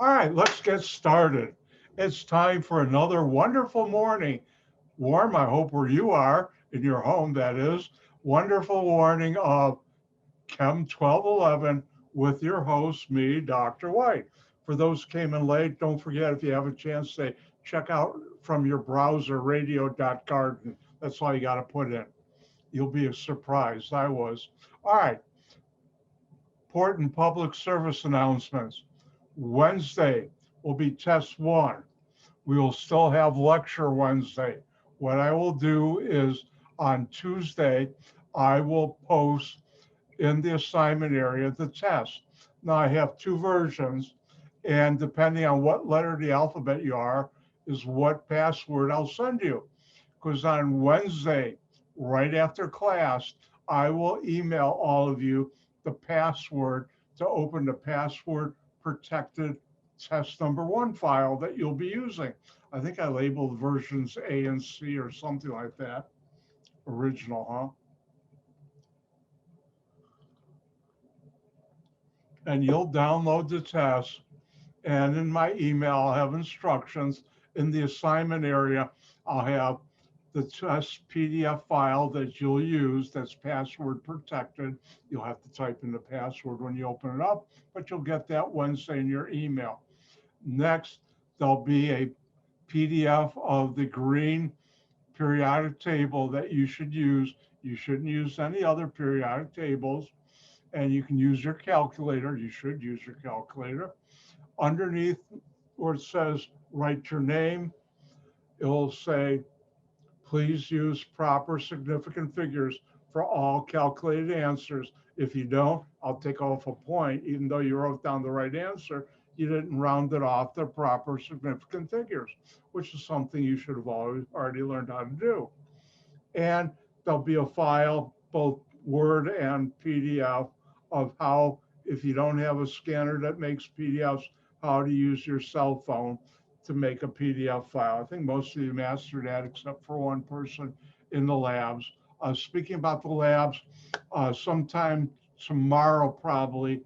All right, let's get started. It's time for another wonderful morning. Warm, I hope where you are, in your home, that is. Wonderful morning of Chem 1211 with your host, me, Dr. White. For those who came in late, don't forget if you have a chance, say, check out from your browser radio.garden. That's all you got to put in. You'll be surprised. I was. All right, important public service announcements. Wednesday will be test one. We will still have lecture Wednesday. What I will do is on Tuesday, I will post in the assignment area the test. Now I have two versions, and depending on what letter of the alphabet you are, is what password I'll send you. Because on Wednesday, right after class, I will email all of you the password to open the password protected test number one file that you'll be using. I think I labeled versions A and C or something like that. Original, huh? And you'll download the test. And in my email, I'll have instructions. In the assignment area, I'll have the test PDF file that you'll use that's password protected. You'll have to type in the password when you open it up, but you'll get that Wednesday in your email. Next, there'll be a PDF of the green periodic table that you should use. You shouldn't use any other periodic tables, and you can use your calculator. You should use your calculator. Underneath where it says write your name, it'll say, please use proper significant figures for all calculated answers. If you don't, I'll take off a point, even though you wrote down the right answer. You didn't round it off the proper significant figures, which is something you should have already learned how to do. And there'll be a file, both Word and PDF, of how, if you don't have a scanner that makes PDFs, how to use your cell phone to make a PDF file. I think most of you mastered that except for one person in the labs. Speaking about the labs, sometime tomorrow probably,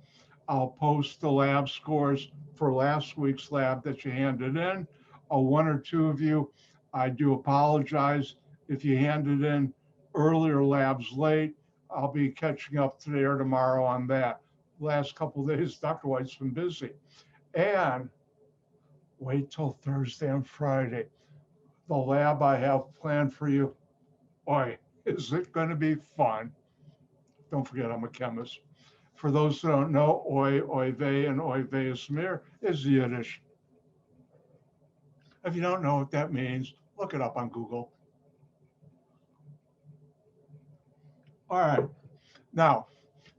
I'll post the lab scores for last week's lab that you handed in. One or two of you, I do apologize if you handed in earlier labs late. I'll be catching up today or tomorrow on that. Last couple of days, Dr. White's been busy. And wait till Thursday and Friday. The lab I have planned for you, boy, is it going to be fun. Don't forget, I'm a chemist. For those who don't know, oy vey, and oy vey is mir is Yiddish. If you don't know what that means, look it up on Google. All right. Now,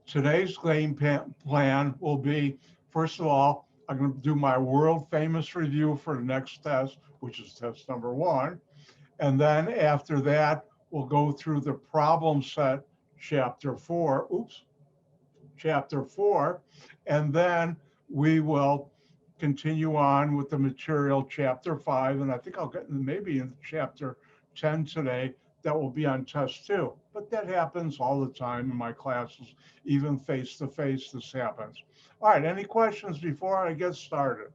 today's game plan will be, first of all, I'm going to do my world famous review for the next test, which is test number one. And then after that, we'll go through the problem set, chapter 4. Chapter 4. And then we will continue on with the material, chapter 5. And I think I'll get maybe in chapter 10 today. That will be on test 2. But that happens all the time in my classes, even face-to-face, this happens. All right, any questions before I get started?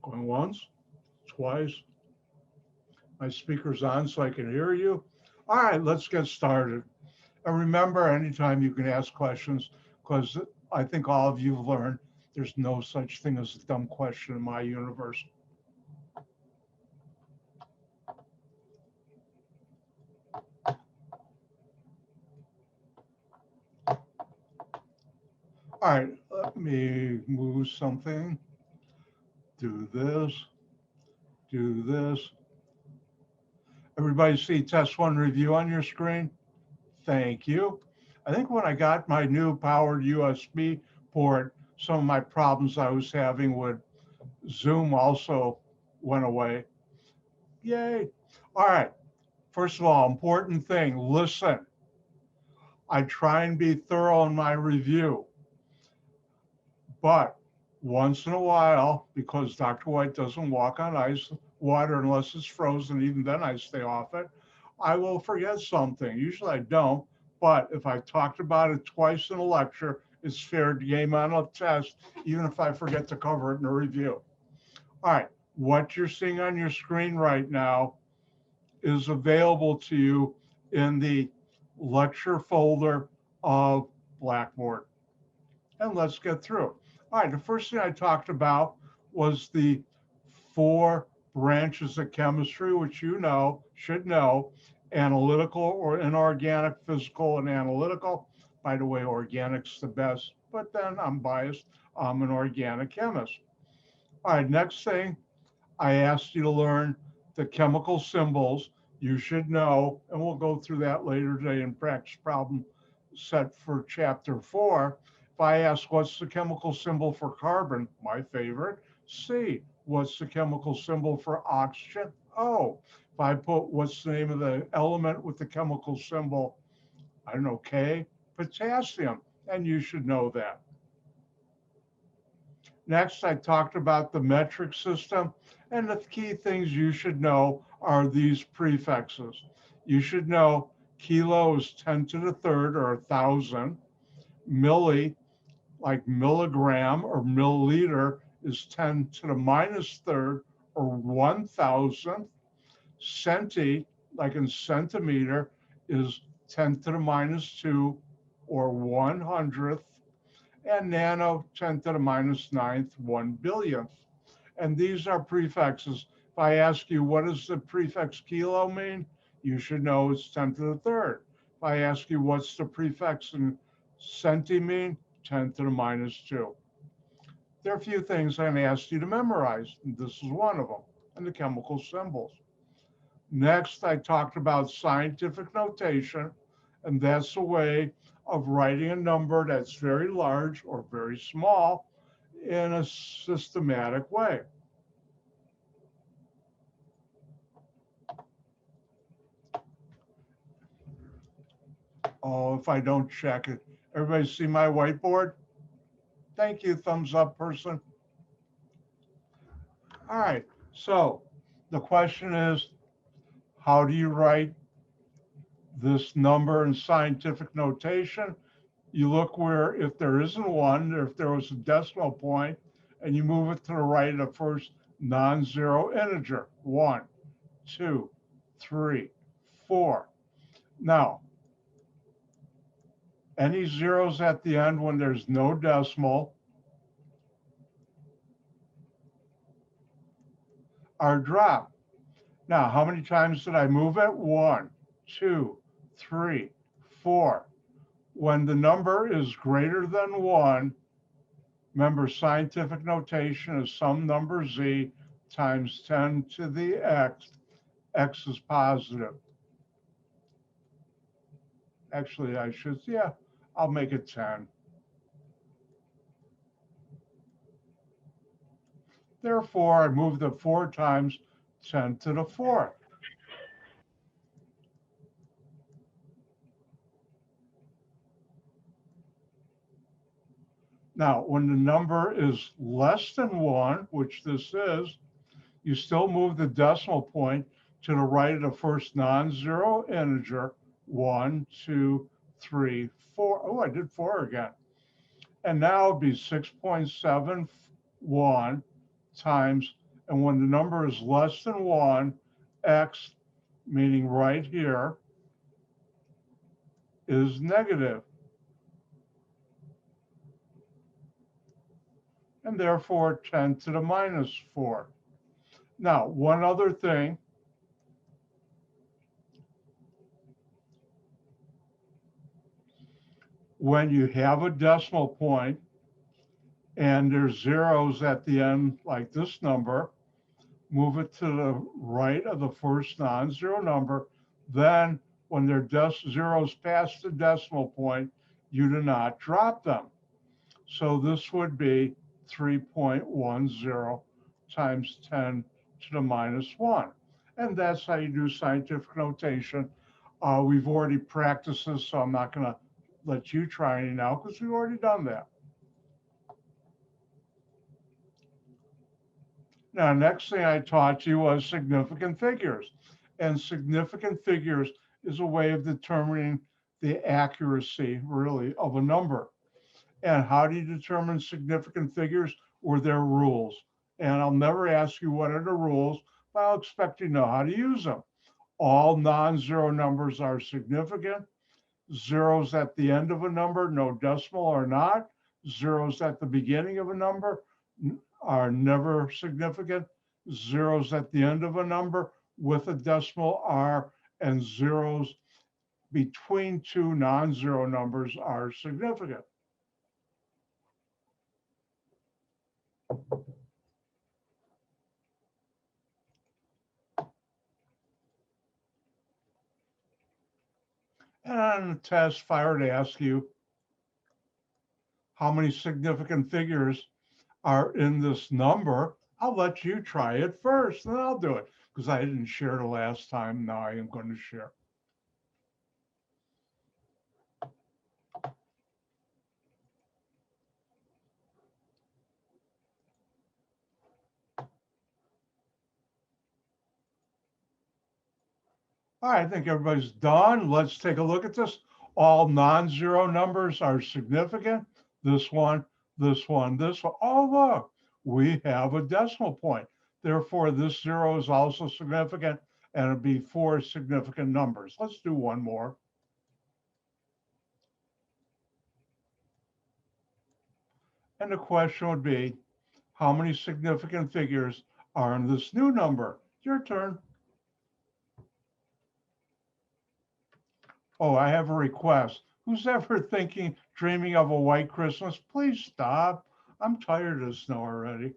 Going once, twice. My speaker's on so I can hear you. All right, let's get started. And remember, anytime you can ask questions, because I think all of you have learned there's no such thing as a dumb question in my universe. All right, let me move something. Do this, do this. Everybody see test 1 review on your screen? Thank you. I think when I got my new powered USB port, some of my problems I was having with Zoom also went away. Yay. All right. First of all, important thing, listen. I try and be thorough in my review, but once in a while, because Dr. White doesn't walk on ice, water unless it's frozen, even then I stay off it, I will forget something. Usually I don't, But if I talked about it twice in a lecture, it's fair game on a test, even if I forget to cover it in a review. All right, what you're seeing on your screen right now is available to you in the lecture folder of Blackboard. And let's get through. All right, the first thing I talked about was the 4 branches of chemistry, which you should know: analytical or inorganic, physical, and analytical. By the way, organic's the best, but then I'm biased. I'm an organic chemist. All right, next thing, I asked you to learn the chemical symbols. You should know, and we'll go through that later today in practice problem set for chapter 4. If I ask what's the chemical symbol for carbon, my favorite, C. What's the chemical symbol for oxygen? O. If I put what's the name of the element with the chemical symbol, I don't know, K, potassium, and you should know that. Next, I talked about the metric system, and the key things you should know are these prefixes. You should know kilo is 10 to the third or 1,000. Milli, like milligram or milliliter, is 10 to the minus third or 1,000th. Centi, like in centimeter, is 10 to the minus 2 or 100th. And nano, 10 to the minus 9th, 1 billionth. And these are prefixes. If I ask you, what does the prefix kilo mean? You should know it's 10 to the third. If I ask you, what's the prefix in centi mean? 10 to the minus 2. There are a few things I'm going to ask you to memorize, and this is one of them, and the chemical symbols. Next, I talked about scientific notation, and that's a way of writing a number that's very large or very small in a systematic way. Oh, if I don't check it. Everybody see my whiteboard? Thank you, thumbs up person. All right, so the question is, how do you write this number in scientific notation? You look where, if there isn't one, or if there was a decimal point, and you move it to the right of the first non-zero integer, 1, 2, 3, 4. Now, any zeros at the end when there's no decimal are dropped. Now, how many times did I move it? 1, 2, 3, 4. When the number is greater than 1, remember, scientific notation is some number z times 10 to the x. X is positive. Actually, I'll make it 10. Therefore, I moved it 4 times, 10 to the 4th. Now, when the number is less than 1, which this is, you still move the decimal point to the right of the first non-zero integer, 1, 2, 3, 4. Oh, I did 4 again. And now it'd be 6.71 times, and when the number is less than 1, x, meaning right here, is negative. And therefore 10 to the minus 4. Now, one other thing. When you have a decimal point and there's zeros at the end, like this number, move it to the right of the first non-zero number. Then when there are zeros past the decimal point, you do not drop them. So this would be 3.10 times 10 to the minus 1. And that's how you do scientific notation. We've already practiced this, so I'm not going to let you try any now because we've already done that. Now, next thing I taught you was significant figures. And significant figures is a way of determining the accuracy, really, of a number. And how do you determine significant figures? Were there rules? And I'll never ask you what are the rules, but I'll expect you to know how to use them. All non-zero numbers are significant. Zeros at the end of a number, no decimal or not. Zeros at the beginning of a number are never significant. Zeros at the end of a number with a decimal are, and zeros between two non-zero numbers are significant. And on the test, if I were to ask you how many significant figures are in this number, I'll let you try it first, and I'll do it because I didn't share the last time. Now I am going to share. All right, I think everybody's done. Let's take a look at this. All non-zero numbers are significant. This one, this one, this one. Oh, look, we have a decimal point. Therefore, this zero is also significant, and it'd be 4 significant numbers. Let's do one more. And the question would be, how many significant figures are in this new number? Your turn. Oh, I have a request. Who's ever dreaming of a white Christmas? Please stop. I'm tired of snow already.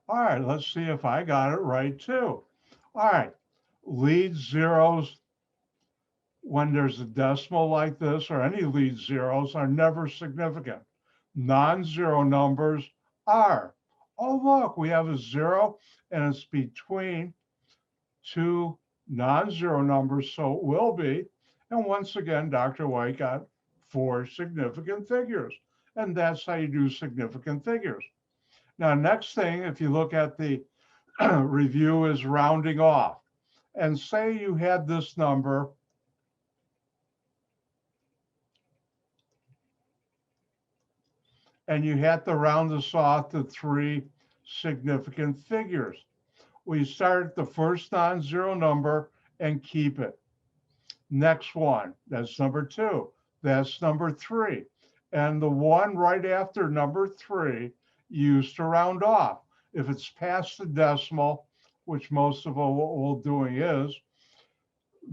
All right, let's see if I got it right too. All right, lead zeros, when there's a decimal like this or any lead zeros, are never significant. Non-zero numbers are. Oh, look, we have a zero and it's between two non-zero numbers, so it will be. And once again, Dr. White got 4 significant figures. And that's how you do significant figures. Now, next thing, if you look at the review, is rounding off. And say you had this number and you had to round this off to 3 significant figures. We start at the first non-zero number and keep it. Next one, that's number 2. That's number 3. And the one right after number 3, used to round off. If it's past the decimal, which most of what we're doing is,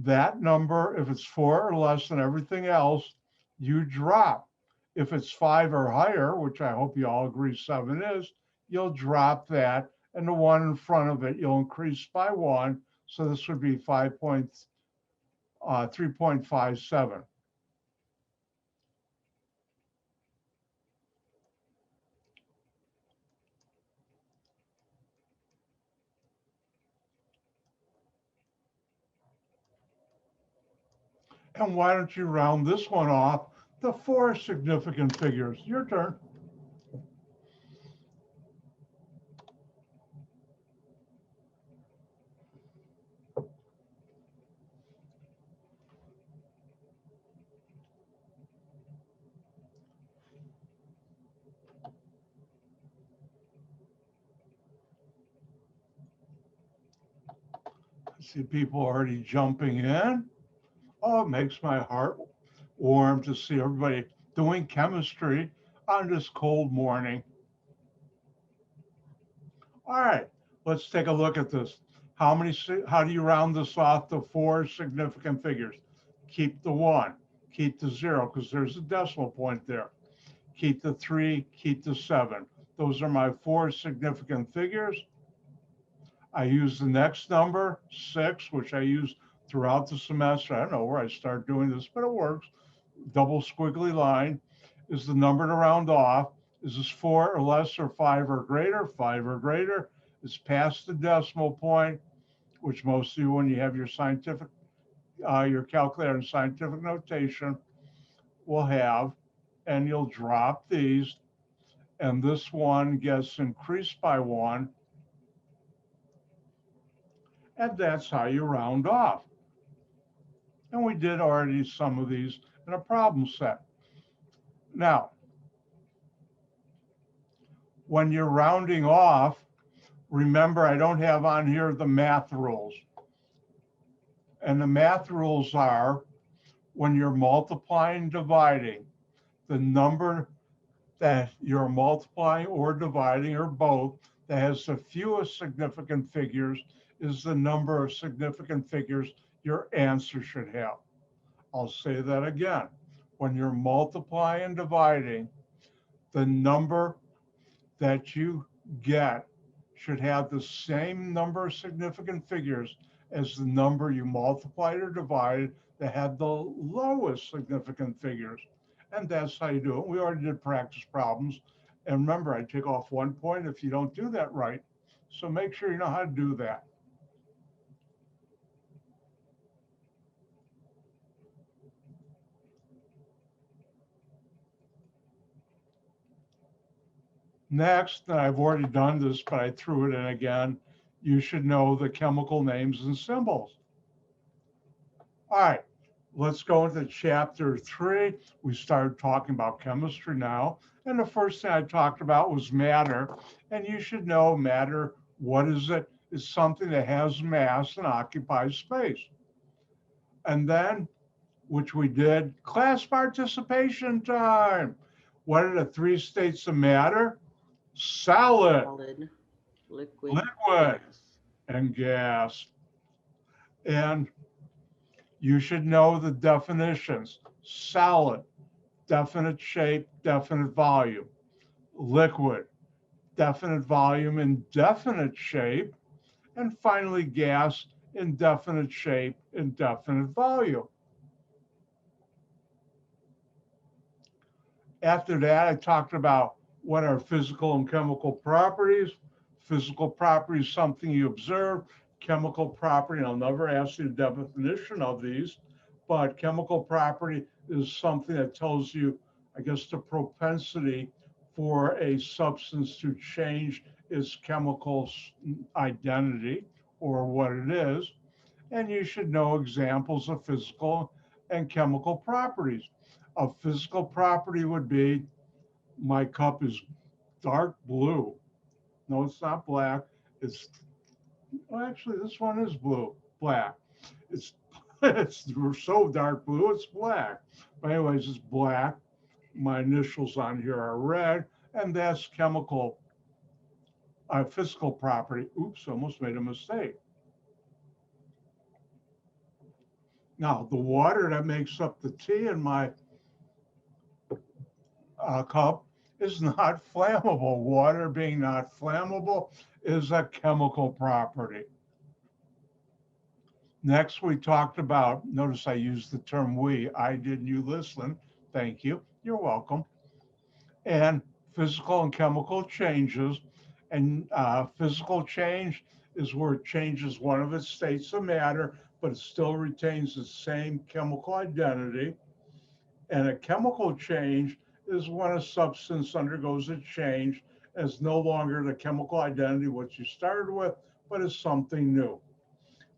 that number, if it's 4 or less than everything else, you drop. If it's 5 or higher, which I hope you all agree 7 is, you'll drop that, and the one in front of it, you'll increase by 1. So this would be 3.57. And why don't you round this one off to 4 significant figures? Your turn. I see people already jumping in. Oh, it makes my heart warm to see everybody doing chemistry on this cold morning. All right, let's take a look at this. How do you round this off to 4 significant figures? Keep the 1, keep the 0, because there's a decimal point there. Keep the 3, keep the 7. Those are my 4 significant figures. I use the next number, 6, which I use throughout the semester. I don't know where I start doing this, but it works. Double squiggly line is the number to round off. Is this 4 or less or 5 or greater? 5 or greater. It's past the decimal point, which most of you, when you have your scientific, your calculator and scientific notation, will have, and you'll drop these. and this one gets increased by 1, and that's how you round off. And we did already some of these in a problem set. Now, when you're rounding off, remember I don't have on here the math rules. And the math rules are when you're multiplying, dividing, the number that you're multiplying or dividing or both that has the fewest significant figures is the number of significant figures your answer should have. I'll say that again. When you're multiplying and dividing, the number that you get should have the same number of significant figures as the number you multiplied or divided that had the lowest significant figures. And that's how you do it. We already did practice problems. And remember, I take off 1 point if you don't do that right. So make sure you know how to do that. Next, and I've already done this, but I threw it in again, you should know the chemical names and symbols. All right, let's go into chapter 3. We started talking about chemistry now. And the first thing I talked about was matter. And you should know matter, what is it? It's something that has mass and occupies space. And then, which we did, class participation time. What are the 3 states of matter? Solid, liquid, gas. And gas. And you should know the definitions. Solid, definite shape, definite volume. Liquid, definite volume, indefinite shape. And finally, gas, indefinite shape, indefinite volume. After that, I talked about what are physical and chemical properties. Physical property is something you observe. Chemical property, and I'll never ask you the definition of these, but chemical property is something that tells you, I guess, the propensity for a substance to change its chemical identity or what it is. And you should know examples of physical and chemical properties. A physical property would be, my cup is dark blue. No, it's not black. It's, well, actually, this one is blue, black. It's so dark blue, it's black. But anyways, it's black. My initials on here are red, and that's chemical, physical property. Oops, almost made a mistake. Now, the water that makes up the tea in my cup is not flammable. Water being not flammable is a chemical property. Next, we talked about, notice I used the term we, I did, you listen. Thank you. You're welcome. And physical and chemical changes. And physical change is where it changes one of its states of matter, but it still retains the same chemical identity. And a chemical change is when a substance undergoes a change as no longer the chemical identity what you started with, but is something new.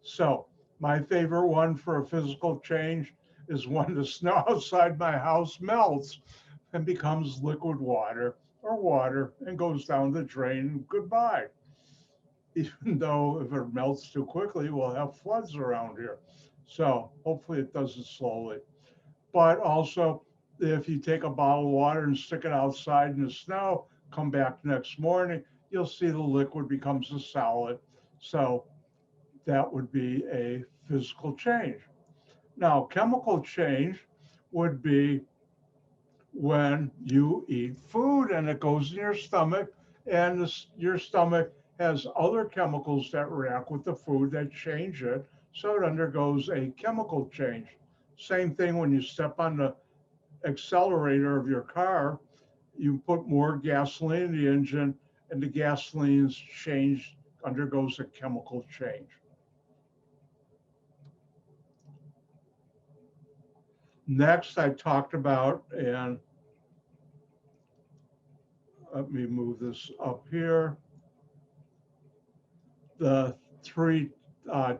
So my favorite one for a physical change is when the snow outside my house melts and becomes liquid water or water and goes down the drain. Goodbye. Even though if it melts too quickly, we'll have floods around here. So hopefully it does it slowly. But also, if you take a bottle of water and stick it outside in the snow, come back next morning, you'll see the liquid becomes a solid. So that would be a physical change. Now, chemical change would be when you eat food and it goes in your stomach, and your stomach has other chemicals that react with the food that change it, so it undergoes a chemical change. Same thing when you step on the accelerator of your car, you put more gasoline in the engine, and the gasoline's change undergoes a chemical change. Next, I talked about, and Let me move this up here. The three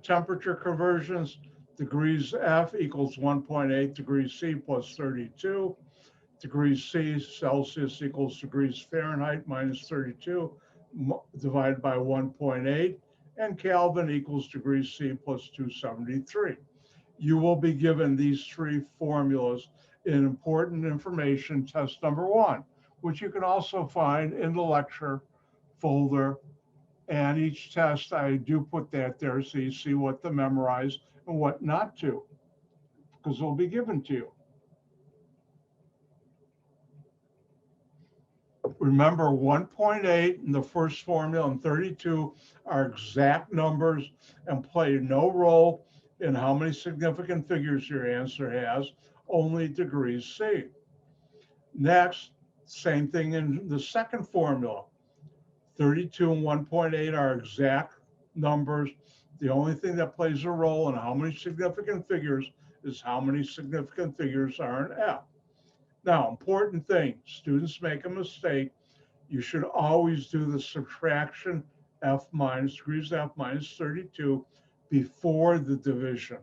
temperature conversions, degrees F equals 1.8 degrees C plus 32. Degrees C, Celsius equals degrees Fahrenheit minus 32 divided by 1.8, and Kelvin equals degrees C plus 273. You will be given these three formulas in important information test number 1, which you can also find in the lecture folder. And each test, I do put that there so you see what to memorize and what not to, because it'll be given to you. Remember 1.8 in the first formula and 32 are exact numbers and play no role in how many significant figures your answer has, only degrees C. Next, same thing in the second formula. 32 and 1.8 are exact numbers. The only thing that plays a role in how many significant figures is how many significant figures are in F. Now, important thing, students make a mistake. You should always do the subtraction F minus, degrees F minus 32 before the division.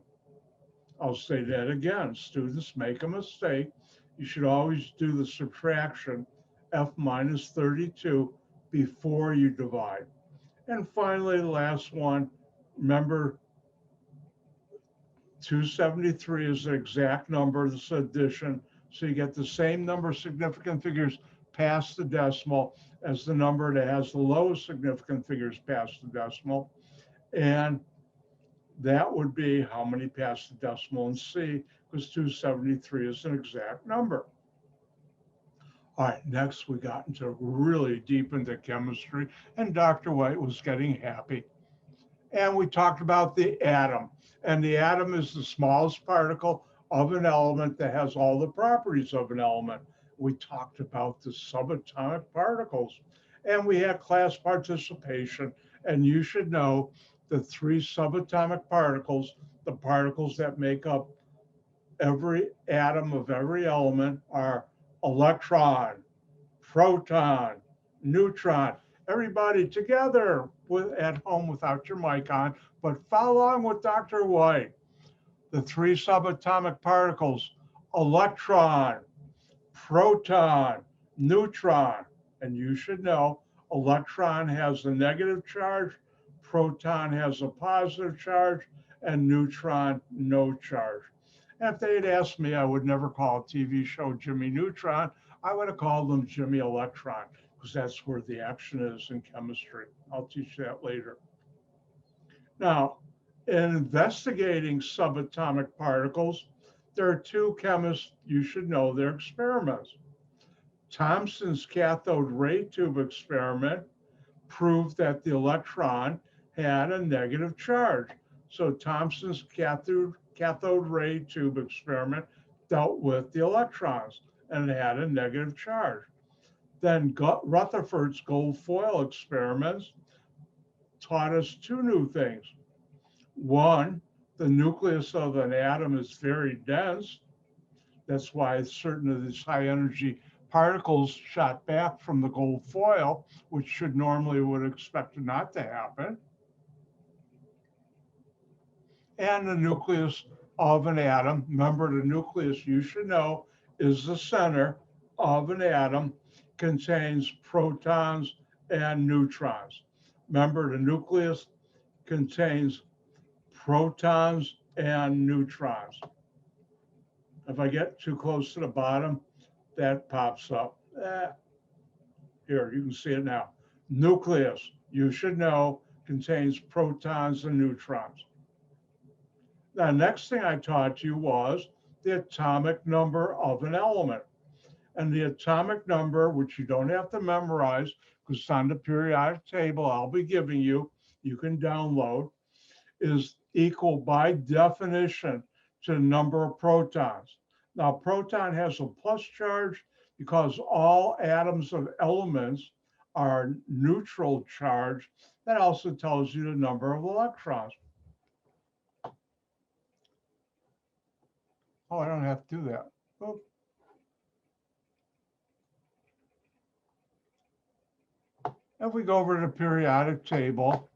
I'll say that again, students make a mistake. You should always do the subtraction F minus 32 before you divide. And finally, the last one, remember 273 is the exact number, this addition. So you get the same number of significant figures past the decimal as the number that has the lowest significant figures past the decimal. And that would be how many past the decimal in C, because 273 is an exact number. All right, next we got into really deep into chemistry, and Dr. White was getting happy. And we talked about the atom. And the atom is the smallest particle of an element that has all the properties of an element. We talked about the subatomic particles, and we had class participation. And you should know the three subatomic particles, the particles that make up every atom of every element, are electron, proton, neutron. Everybody together at home without your mic on, but follow along with Dr. White. The three subatomic particles, electron, proton, neutron. And you should know electron has a negative charge, proton has a positive charge, and neutron no charge. And if they'd asked me, I would never call a TV show Jimmy Neutron. I would have called them Jimmy Electron, because that's where the action is in chemistry. I'll teach that later. Now, in investigating subatomic particles, there are two chemists you should know their experiments. Thompson's cathode ray tube experiment proved that the electron had a negative charge. So Thompson's cathode ray tube experiment dealt with the electrons and it had a negative charge. Then Rutherford's gold foil experiments taught us two new things. One, the nucleus of an atom is very dense. That's why certain of these high energy particles shot back from the gold foil, which should normally would expect not to happen. And the nucleus of an atom, remember the nucleus you should know is the center of an atom, contains protons and neutrons. Remember the nucleus contains protons and neutrons. If I get too close to the bottom, that pops up. Here, you can see it now. Nucleus, you should know, contains protons and neutrons. The next thing I taught you was the atomic number of an element. And the atomic number, which you don't have to memorize, because it's on the periodic table I'll be giving you, you can download, is equal by definition to the number of protons. Now, proton has a plus charge because all atoms of elements are neutral charged. That also tells you the number of electrons. Oh, I don't have to do that. Oop. If we go over to the periodic table,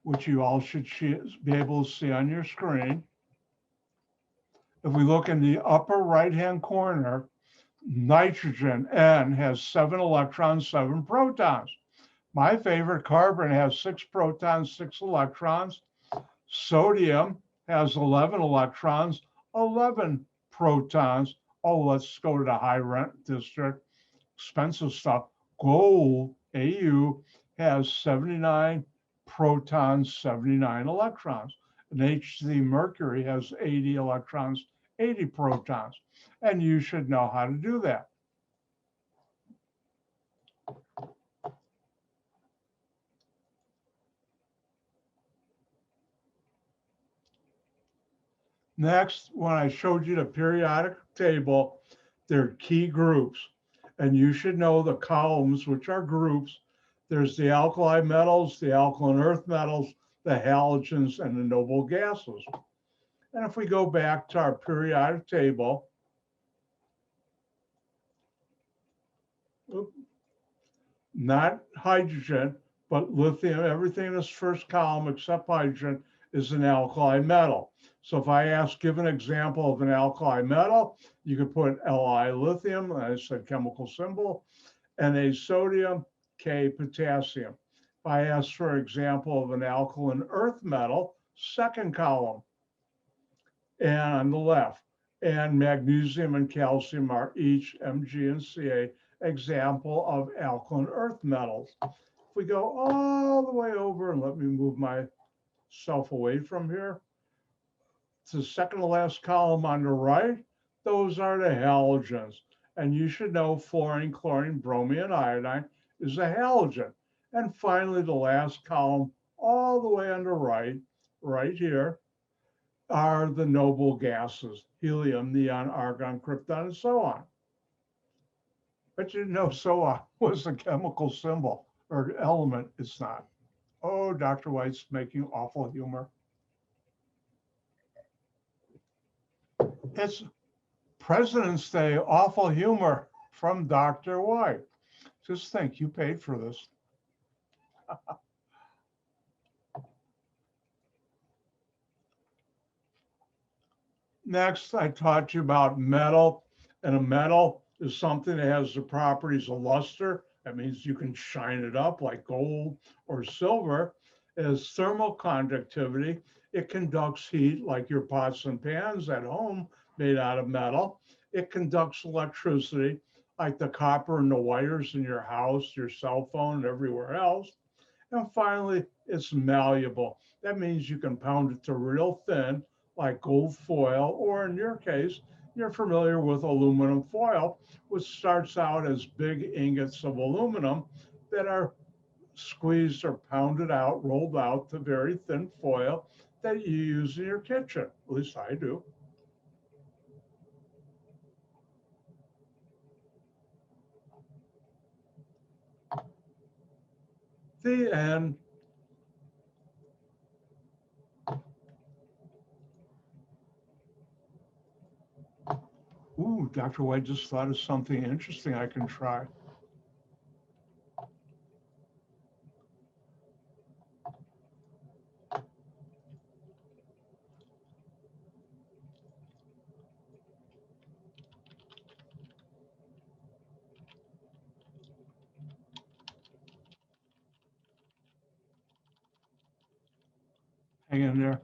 which you all should be able to see on your screen. If we look in the upper right-hand corner, nitrogen, N, has 7 electrons, 7 protons. My favorite, carbon, has 6 protons, 6 electrons. Sodium has 11 electrons, 11 protons. Oh, let's go to the high rent district, expensive stuff. Gold, Au, has 79 protons, 79 electrons. And Hg mercury has 80 electrons, 80 protons. And you should know how to do that. Next, when I showed you the periodic table, there are key groups. And you should know the columns, which are groups. There's the alkali metals, the alkaline earth metals, the halogens, and the noble gases. And if we go back to our periodic table, not hydrogen, but lithium, everything in this first column except hydrogen is an alkali metal. So if I ask, give an example of an alkali metal, you could put Li lithium, I said chemical symbol, Na sodium, K potassium. If I ask for an example of an alkaline earth metal, second column, and on the left, and magnesium and calcium are each Mg and Ca example of alkaline earth metals. If we go all the way over, and let me move myself away from here, to the second to last column on the right, those are the halogens. And you should know fluorine, chlorine, bromine, and iodine is a halogen. And finally, the last column, all the way on the right, right here, are the noble gases, helium, neon, argon, krypton, and so on. But you know, so on was a chemical symbol or element. It's not. Oh, Dr. White's making awful humor. It's President's Day, awful humor from Dr. White. Just think, you paid for this. Next, I taught you about metal, and a metal is something that has the properties of luster. That means you can shine it up like gold or silver. It has thermal conductivity. It conducts heat like your pots and pans at home made out of metal. It conducts electricity like the copper and the wires in your house, your cell phone, and everywhere else. And finally, it's malleable. That means you can pound it to real thin, like gold foil, or in your case, you're familiar with aluminum foil, which starts out as big ingots of aluminum that are squeezed or pounded out, rolled out to very thin foil that you use in your kitchen. At least I do. The end. Ooh, Dr. White just thought of something interesting I can try. Hang in there.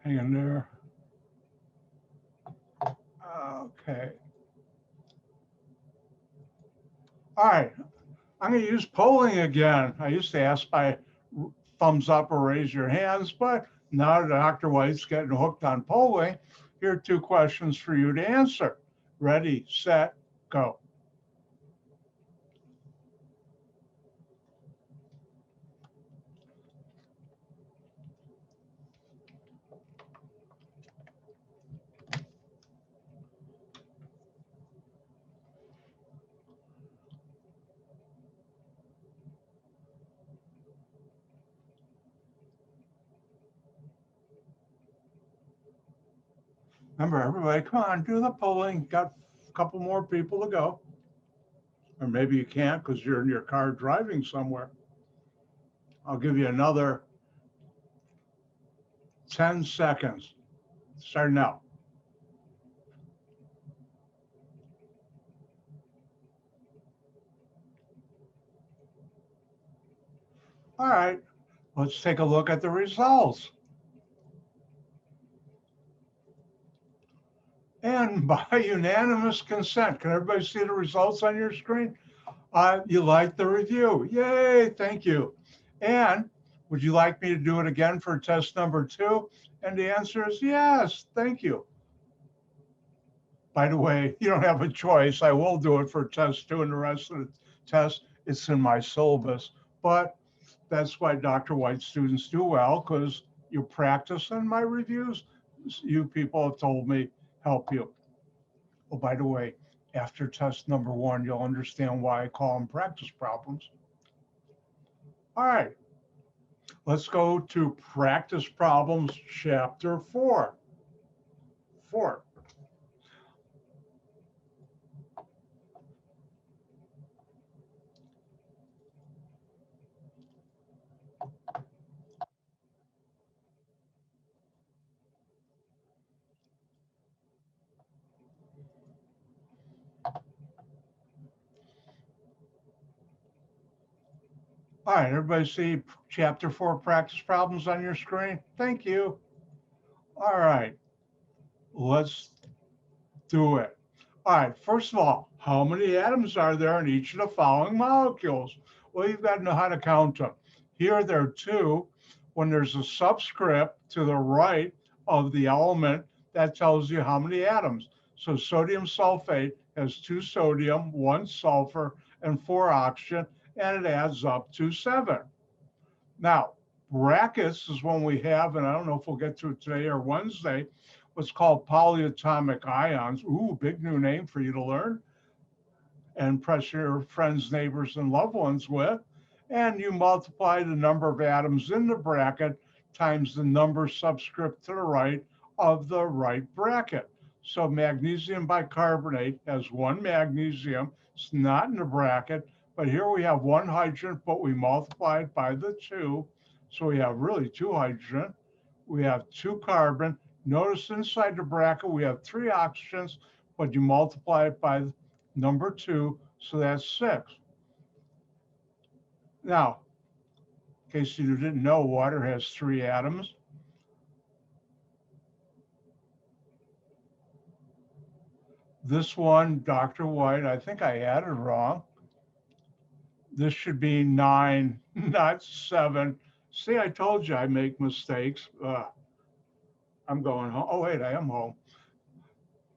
Hang in there. Okay. All right. I'm going to use polling again. I used to ask by thumbs up or raise your hands, but now that Dr. White's getting hooked on polling, here are 2 questions for you to answer. Ready, set, go. Remember, everybody, come on, do the polling. Got a couple more people to go. Or maybe you can't because you're in your car driving somewhere. I'll give you another 10 seconds. Start now. All right, let's take a look at the results. And by unanimous consent, can everybody see the results on your screen? You like the review. Yay, thank you. And would you like me to do it again for test number 2? And the answer is yes, thank you. By the way, you don't have a choice. I will do it for test 2 and the rest of the test. It's in my syllabus. But that's why Dr. White students do well, because you practice on my reviews. You people have told me help you. Oh, by the way, after test number 1, you'll understand why I call them practice problems. All right, let's go to practice problems, chapter 4. All right, everybody see chapter 4 practice problems on your screen? Thank you. All right, let's do it. All right, first of all, how many atoms are there in each of the following molecules? Well, you've got to know how to count them. Here there are 2. When there's a subscript to the right of the element, that tells you how many atoms. So sodium sulfate has 2 sodium, 1 sulfur, and 4 oxygen, and it adds up to 7. Now, brackets is when we have, and I don't know if we'll get to it today or Wednesday, what's called polyatomic ions. Ooh, big new name for you to learn and impress your friends, neighbors, and loved ones with. And you multiply the number of atoms in the bracket times the number subscript to the right of the right bracket. So magnesium bicarbonate has 1 magnesium. It's not in the bracket, but here we have 1 hydrogen, but we multiply it by the 2. So we have really 2 hydrogen. We have 2 carbon. Notice inside the bracket, we have 3 oxygens, but you multiply it by number 2, so that's 6. Now, in case you didn't know, water has 3 atoms. This one, Dr. White, I think I added wrong. This should be 9, not 7. See, I told you I make mistakes. I'm going home. Oh, wait, I am home.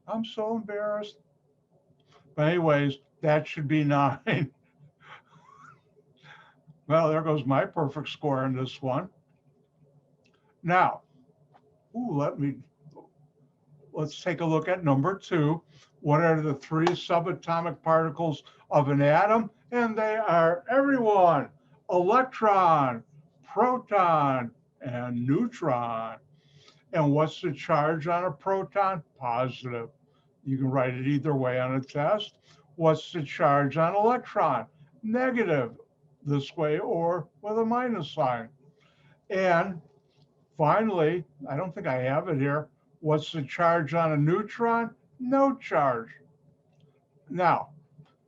I'm so embarrassed. But anyways, that should be 9. Well, there goes my perfect score in this one. Now, let's take a look at number 2. What are the 3 subatomic particles of an atom? And they are everyone: electron, proton, and neutron. And what's the charge on a proton? Positive. You can write it either way on a test. What's the charge on electron? Negative, this way or with a minus sign. And finally, I don't think I have it here, what's the charge on a neutron? No charge. Now,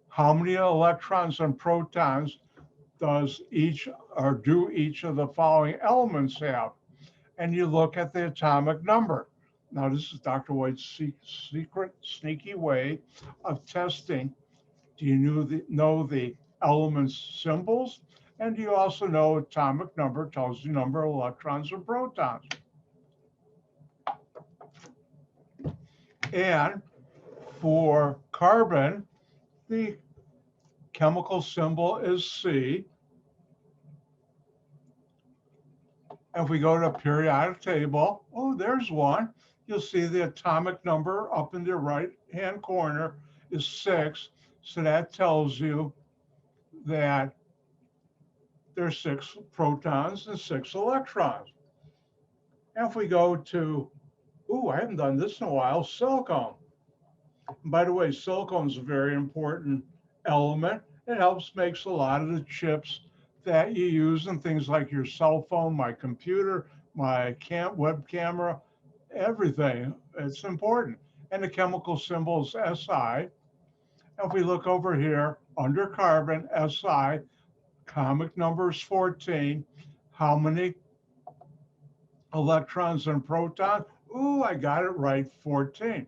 how many electrons and protons do each of the following elements have? and you look at the atomic number. Now, this is Dr. White's secret, sneaky way of testing. Do you know the elements symbols? And do you also know atomic number tells you number of electrons and protons? And for carbon, the chemical symbol is C. If we go to a periodic table, oh, there's one. You'll see the atomic number up in the right-hand corner is 6. So that tells you that there's 6 protons and 6 electrons. And if we go to, I haven't done this in a while, silicone. And by the way, silicone is a very important element. It helps makes a lot of the chips that you use in things like your cell phone, my computer, my web camera, everything. It's important. And the chemical symbol is Si. If we look over here under carbon, Si, atomic number is 14. How many electrons and protons? I got it right, 14.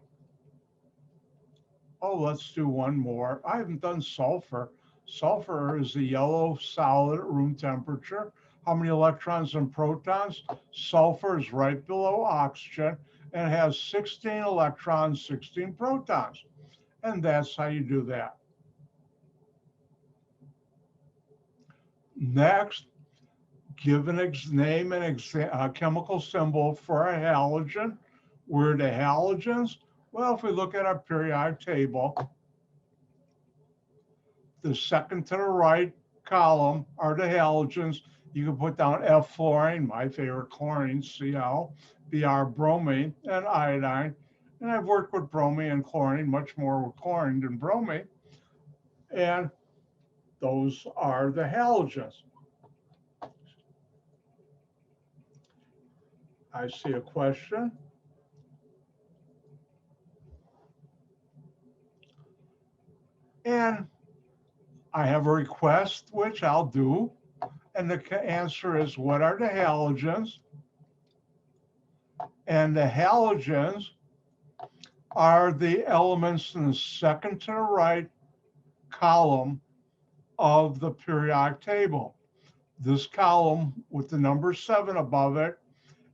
Let's do one more. I haven't done sulfur. Sulfur is a yellow solid at room temperature. How many electrons and protons? Sulfur is right below oxygen and has 16 electrons, 16 protons. And that's how you do that. Next, give name a chemical symbol for a halogen. Where are the halogens? Well, if we look at our periodic table, the second to the right column are the halogens. You can put down F fluorine, my favorite chlorine, Cl, Br bromine, and iodine. And I've worked with bromine and chlorine, much more with chlorine than bromine. And those are the halogens. I see a question. And I have a request, which I'll do. And the answer is, what are the halogens? And the halogens are the elements in the second to the right column of the periodic table. This column with the number 7 above it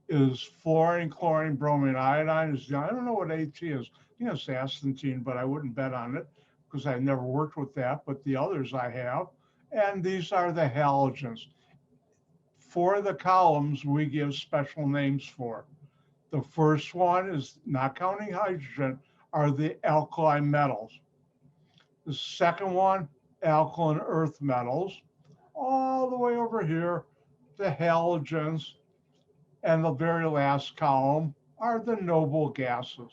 is fluorine, chlorine, bromine, iodine. I don't know what At is. It's astatine, but I wouldn't bet on it because I've never worked with that, but the others I have. And these are the halogens. For the columns, we give special names for. The first one is, not counting hydrogen, are the alkali metals. The second one, alkaline earth metals. All the way over here, the halogens. And the very last column are the noble gases.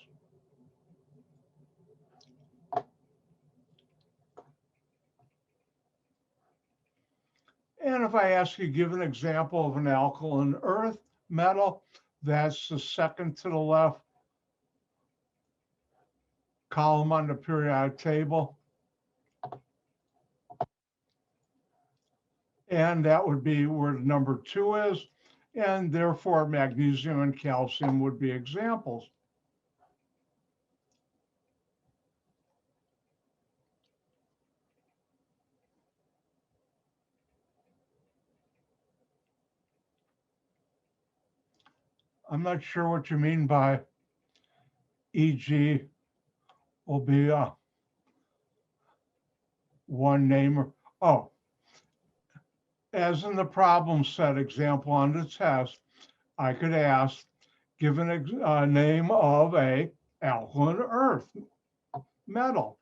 And if I ask you, give an example of an alkaline earth metal, that's the second to the left column on the periodic table. And that would be where number 2 is. And therefore, magnesium and calcium would be examples. I'm not sure what you mean by e.g. will be one name. As in the problem set example on the test, I could ask, give a name of a alkaline earth metal.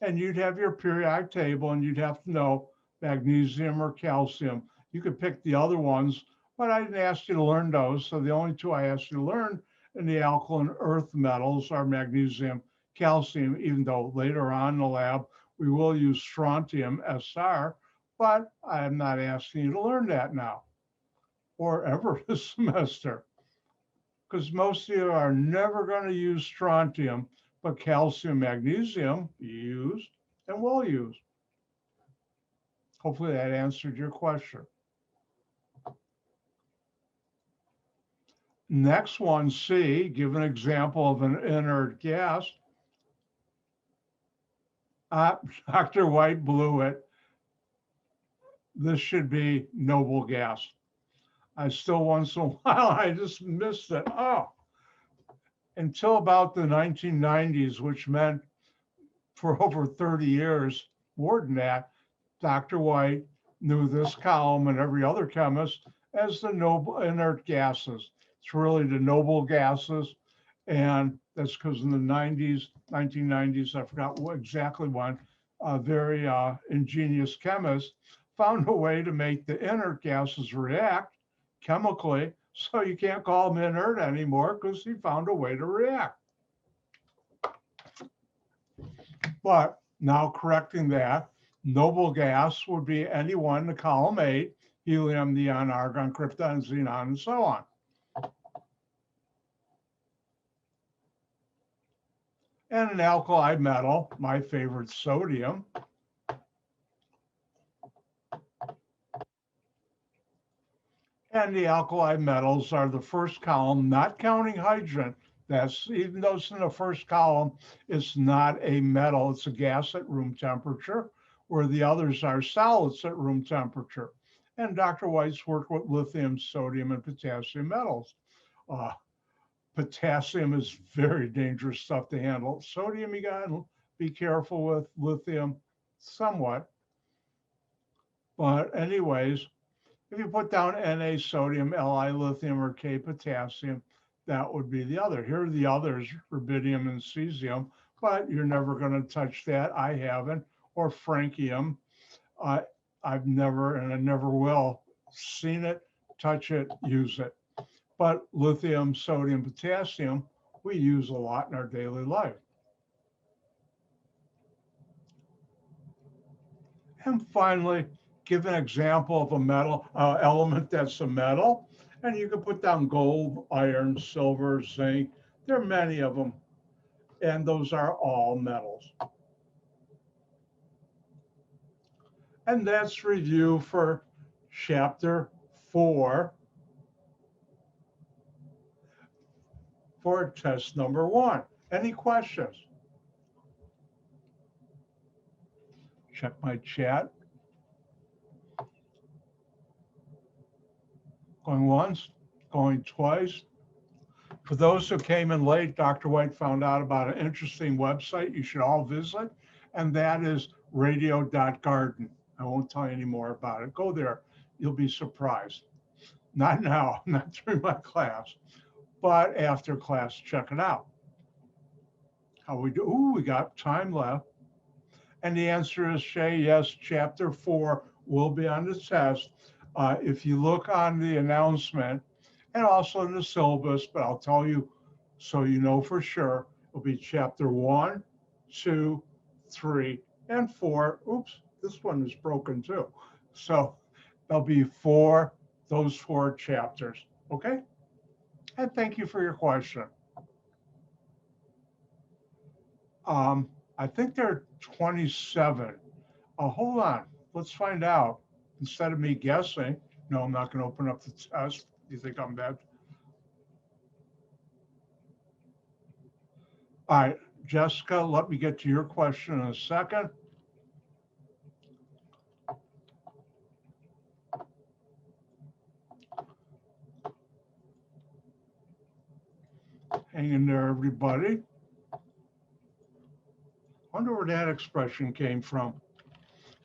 And you'd have your periodic table and you'd have to know magnesium or calcium. You could pick the other ones, but I didn't ask you to learn those. So the only 2 I asked you to learn in the alkaline earth metals are magnesium, calcium, even though later on in the lab, we will use strontium, Sr, but I'm not asking you to learn that now or ever this semester, because most of you are never going to use strontium, but calcium, magnesium, you use and will use. Hopefully that answered your question. Next one, C, give an example of an inert gas. Dr. White blew it. This should be noble gas. I still once in a while, I just missed it. Oh, until about the 1990s, which meant for over 30 years, more than that, Dr. White knew this column and every other chemist as the noble inert gases. It's really the noble gases. And that's because in the 90s, 1990s, I forgot exactly when, a very ingenious chemist found a way to make the inert gases react chemically. So you can't call them inert anymore because he found a way to react. But now correcting that, noble gas would be any one to column 8, helium, neon, argon, krypton, xenon, and so on. And an alkali metal, my favorite, sodium. And the alkali metals are the first column, not counting hydrogen. That's, even though it's in the first column, it's not a metal, it's a gas at room temperature, where the others are solids at room temperature. And Dr. White's worked with lithium, sodium, and potassium metals. Potassium is very dangerous stuff to handle. Sodium, you gotta be careful with. Lithium, somewhat. But anyways, if you put down Na sodium, Li lithium, or K potassium, that would be the other. Here are the others, rubidium and cesium, but you're never going to touch that. I haven't. Or francium. I've never, and I never will, seen it, touch it, use it. But lithium, sodium, potassium, we use a lot in our daily life. And finally, give an example of a metal element that's a metal. And you can put down gold, iron, silver, zinc. There are many of them. And those are all metals. And that's review for chapter 4 for test number 1. Any questions? Check my chat. Going once, going twice. For those who came in late, Dr. White found out about an interesting website you should all visit, and that is radio.garden. I won't tell you any more about it. Go there, you'll be surprised. Not now, not during my class, but after class, check it out. How we do? Ooh, we got time left. And the answer is, Shay, yes, chapter 4 will be on the test. If you look on the announcement and also in the syllabus, but I'll tell you so you know for sure, it'll be chapter 1, 2, 3, and 4. Oops, this one is broken too. So there'll be those 4 chapters, okay? And thank you for your question. I think there are 27. Hold on, let's find out. Instead of me guessing, no, I'm not going to open up the test. You think I'm bad? All right, Jessica, let me get to your question in a second. Hang in there, everybody. Wonder where that expression came from.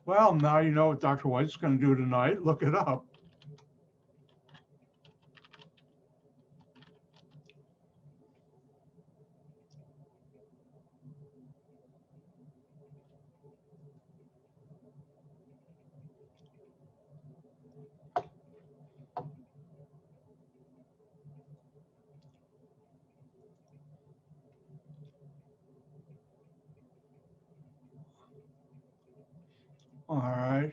Well, now you know what Dr. White's going to do tonight. Look it up. All right.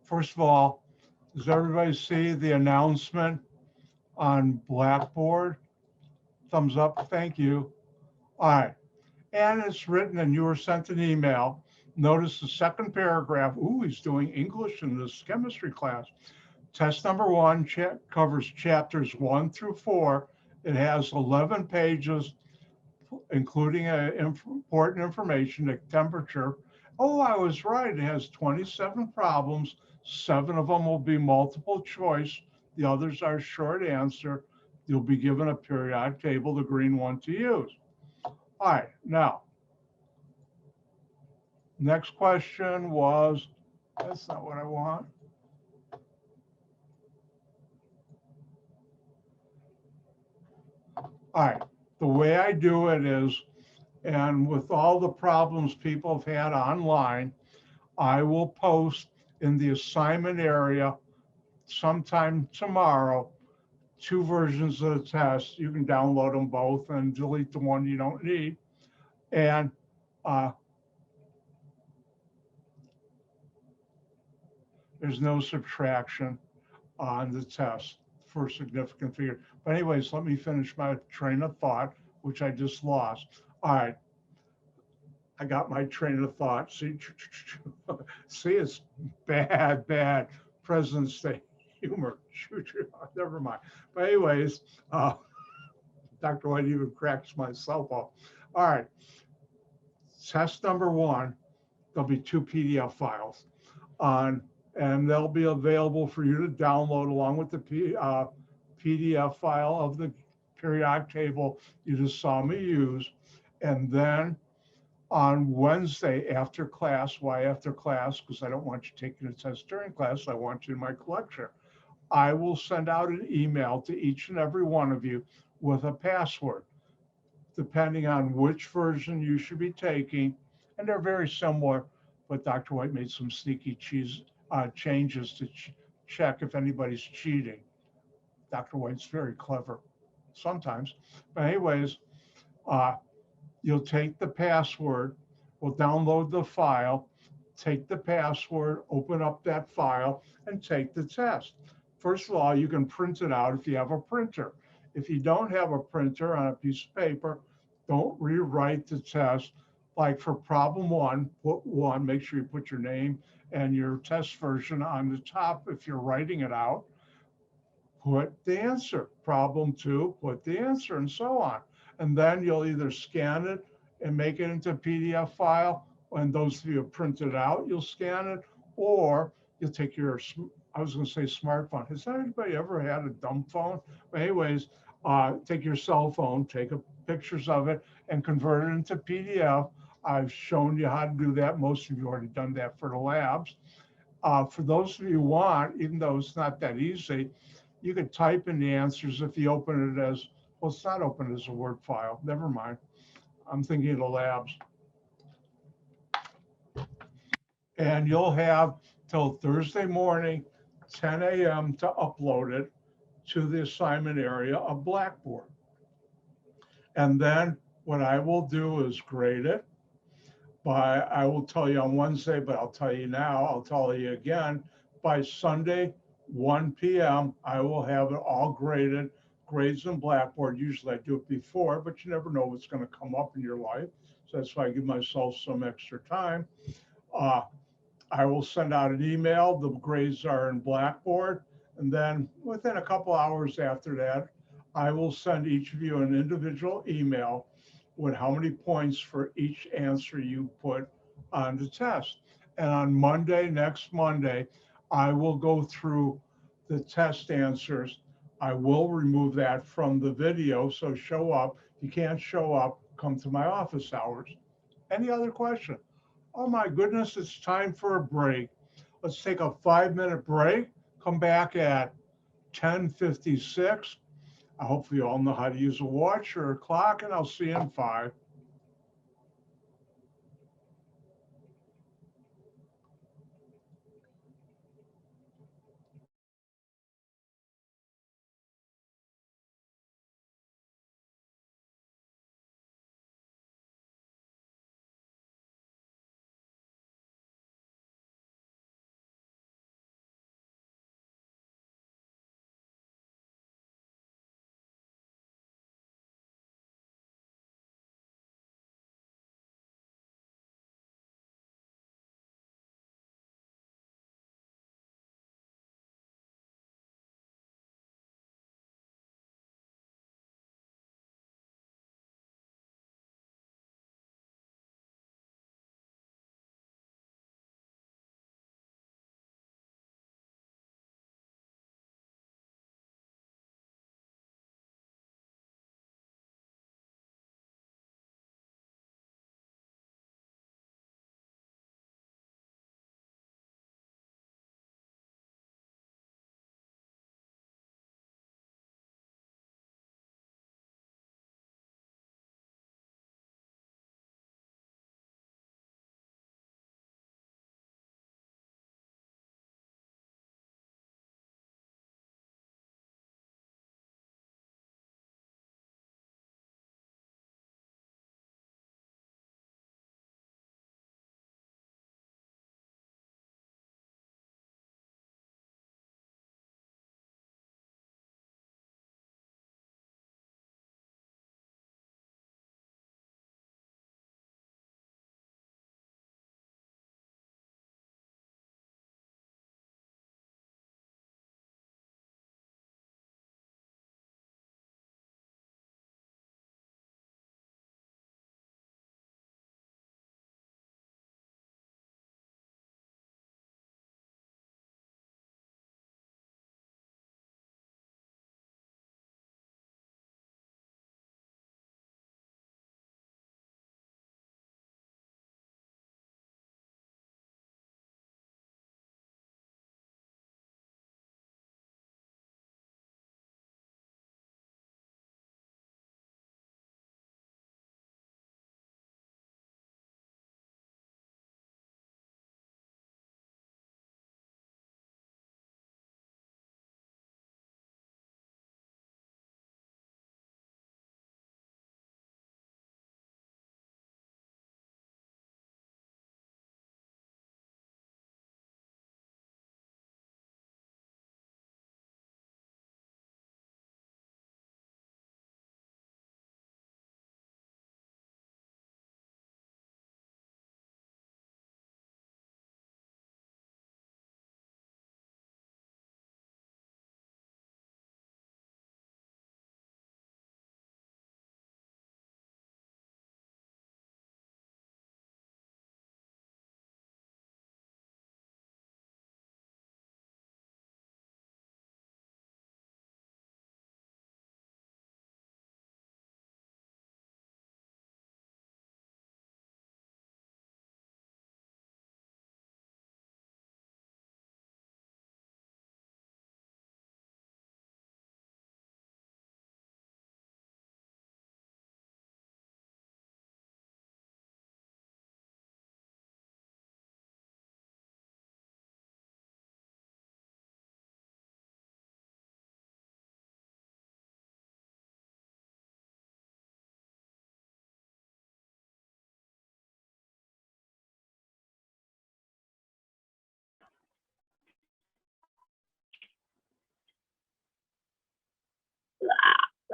First of all, does everybody see the announcement on Blackboard? Thumbs up, thank you. All right, and it's written and you were sent an email. Notice the second paragraph. Ooh, he's doing English in this chemistry class. Test number 1 covers chapters 1 through 4. It has 11 pages, including important information like temperature. Oh, I was right. It has 27 problems. 7 of them will be multiple choice. The others are short answer. You'll be given a periodic table, the green one, to use. All right, now, next question was, that's not what I want. All right, the way I do it is, and with all the problems people have had online, I will post in the assignment area sometime tomorrow 2 versions of the test. You can download them both and delete the one you don't need. And there's no subtraction on the test for significant figure. But anyways, let me finish my train of thought, which I just lost. All right. I got my train of thought. See, it's bad President's Day humor. Never mind. But anyways, Dr. White even cracks myself up. All right. Test number 1, there'll be 2 PDF files and they'll be available for you to download along with the PDF file of the periodic table you just saw me use. And then on Wednesday after class, why after class? Because I don't want you taking the test during class. I want you in my collection. I will send out an email to each and every one of you with a password, depending on which version you should be taking. And they're very similar, but Dr. White made some sneaky changes to check if anybody's cheating. Dr. White's very clever sometimes. But anyways, you'll take the password, we'll download the file, take the password, open up that file, and take the test. First of all, you can print it out if you have a printer. If you don't have a printer on a piece of paper, don't rewrite the test. Like for problem 1, put 1, make sure you put your name and your test version on the top. If you're writing it out, put the answer. Problem 2, put the answer, and so on. And then you'll either scan it and make it into a PDF file, and those of you who print it out, you'll scan it, or you'll take your, I was going to say smartphone. Has anybody ever had a dumb phone? But anyways, take your cell phone, take pictures of it, and convert it into PDF. I've shown you how to do that. Most of you already done that for the labs. For those of you who want, even though it's not that easy, you could type in the answers if you open it as, well, it's not open as a Word file. Never mind. I'm thinking of the labs. And you'll have till Thursday morning, 10 a.m. to upload it to the assignment area of Blackboard. And then what I will do is grade it. I will tell you on Wednesday, but I'll tell you now, I'll tell you again, by Sunday, 1 p.m., I will have it all graded, grades in Blackboard. Usually I do it before, but you never know what's going to come up in your life. So that's why I give myself some extra time. I will send out an email. The grades are in Blackboard. And then within a couple hours after that, I will send each of you an individual email with how many points for each answer you put on the test. And on Monday, next Monday, I will go through the test answers. I will remove that from the video, so show up. If you can't show up, come to my office hours. Any other question? Oh my goodness, it's time for a break. Let's take a 5-minute break, come back at 10:56. I hope you all know how to use a watch or a clock, and I'll see you in 5.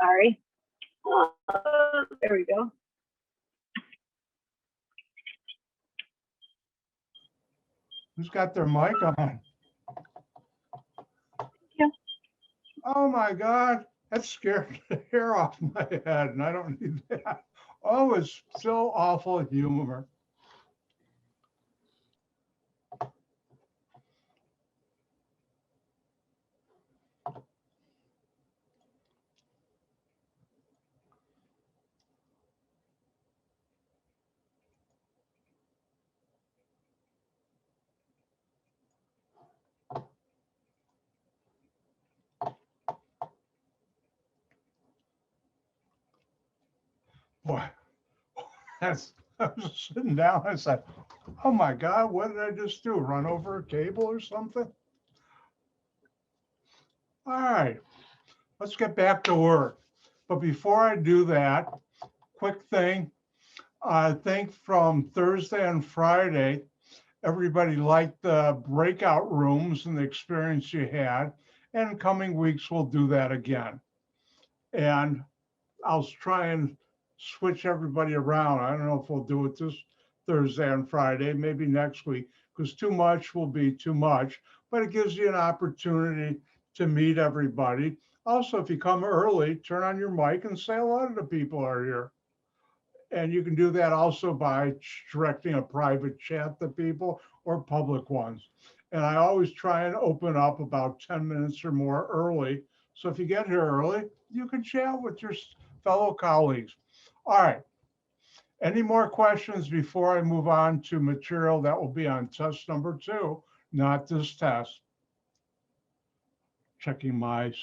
sorry. There we go. Who's got their mic on? Yeah. Oh my God, that scared the hair off my head, and I don't need that. Oh, it's so awful humor. Boy, I was sitting down. I said, oh my God, what did I just do? Run over a cable or something? All right, let's get back to work. But before I do that, quick thing. I think from Thursday and Friday, everybody liked the breakout rooms and the experience you had. And in coming weeks, we'll do that again. And I'll try and switch everybody around. I don't know if we'll do it this Thursday and Friday, maybe next week, because too much will be too much, but it gives you an opportunity to meet everybody. Also, if you come early, turn on your mic and say hello to the people who are here. And you can do that also by directing a private chat to people or public ones. And I always try and open up about 10 minutes or more early. So if you get here early, you can chat with your fellow colleagues. All right. Any more questions before I move on to material that will be on test number 2, not this test? Checking my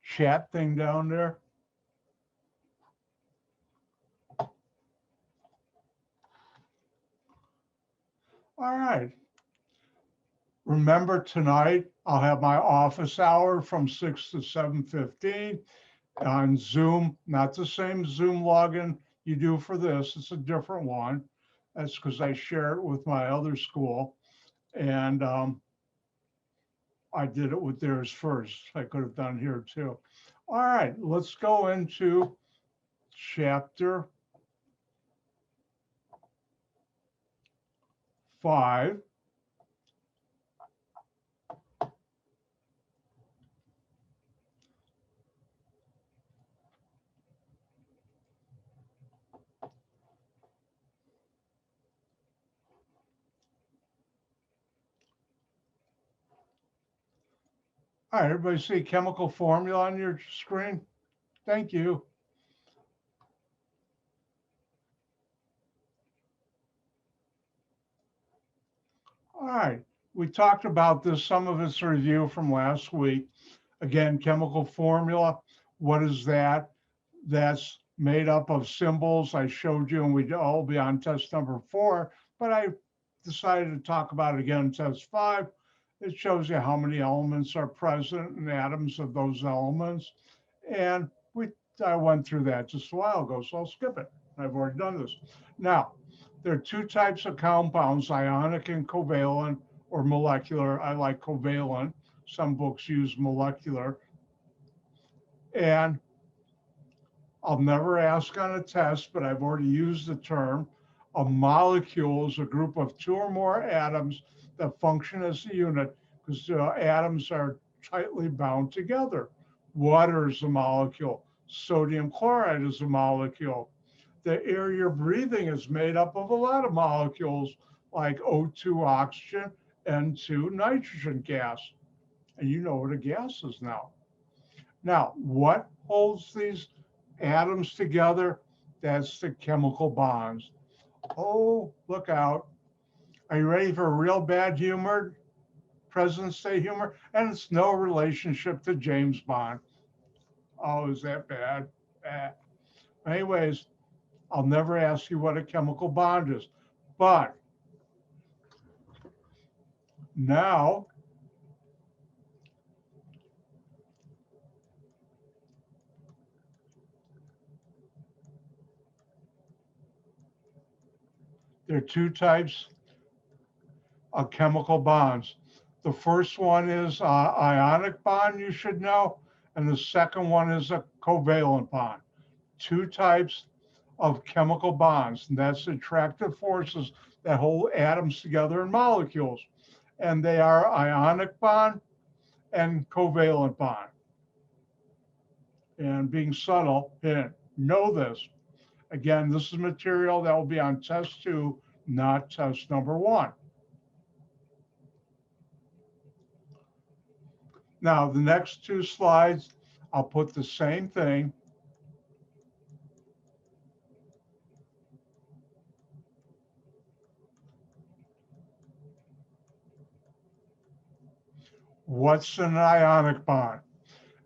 chat thing down there. All right. Remember, tonight I'll have my office hour from 6 to 7:15 on Zoom, not the same Zoom login you do for this. It's a different one. That's because I share it with my other school. And I did it with theirs first. I could have done here too. All right, let's go into chapter 5. All right, everybody see chemical formula on your screen? Thank you. All right, we talked about this, some of it's a review from last week. Again, chemical formula, what is that? That's made up of symbols I showed you, and we'd all be on test number 4, but I decided to talk about it again in test 5. It shows you how many elements are present and atoms of those elements. And I went through that just a while ago, so I'll skip it. I've already done this. Now, there are 2 types of compounds, ionic and covalent, or molecular. I like covalent. Some books use molecular. And I'll never ask on a test, but I've already used the term. A molecule is a group of 2 or more atoms that function as a unit because the atoms are tightly bound together. Water is a molecule. Sodium chloride is a molecule. The air you're breathing is made up of a lot of molecules like O2 oxygen, N2 nitrogen gas. And you know what a gas is now. Now, what holds these atoms together? That's the chemical bonds. Oh, look out. Are you ready for real bad humor? President's Day humor? And it's no relationship to James Bond. Oh, is that bad? Bad. Anyways, I'll never ask you what a chemical bond is. But now, there are 2 types of chemical bonds. The first one is ionic bond, you should know, and the second one is a covalent bond. Two types of chemical bonds, and that's attractive forces that hold atoms together in molecules. And they are ionic bond and covalent bond. And being subtle, know this. Again, this is material that will be on test 2, not test number 1. Now, the next 2 slides, I'll put the same thing. What's an ionic bond?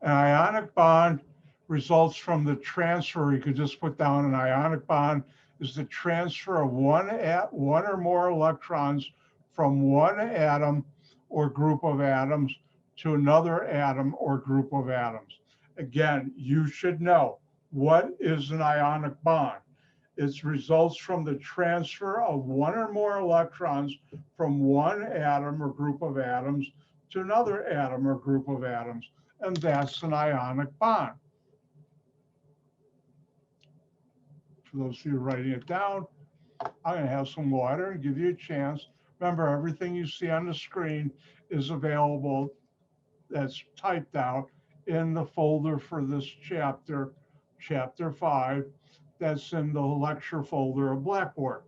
An ionic bond results from the transfer. You could just put down an ionic bond is the transfer of one or more electrons from one atom or group of atoms to another atom or group of atoms. Again, you should know, what is an ionic bond? It results from the transfer of one or more electrons from one atom or group of atoms to another atom or group of atoms, and that's an ionic bond. For those of you writing it down, I'm going to have some water and give you a chance. Remember, everything you see on the screen is available that's typed out in the folder for this chapter, chapter 5, that's in the lecture folder of Blackboard.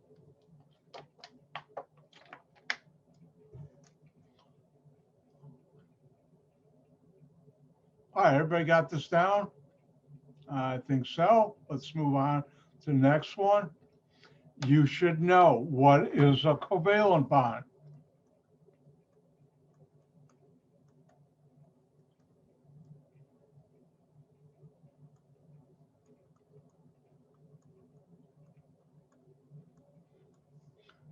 All right, everybody got this down? I think so. Let's move on to the next one. You should know, what is a covalent bond?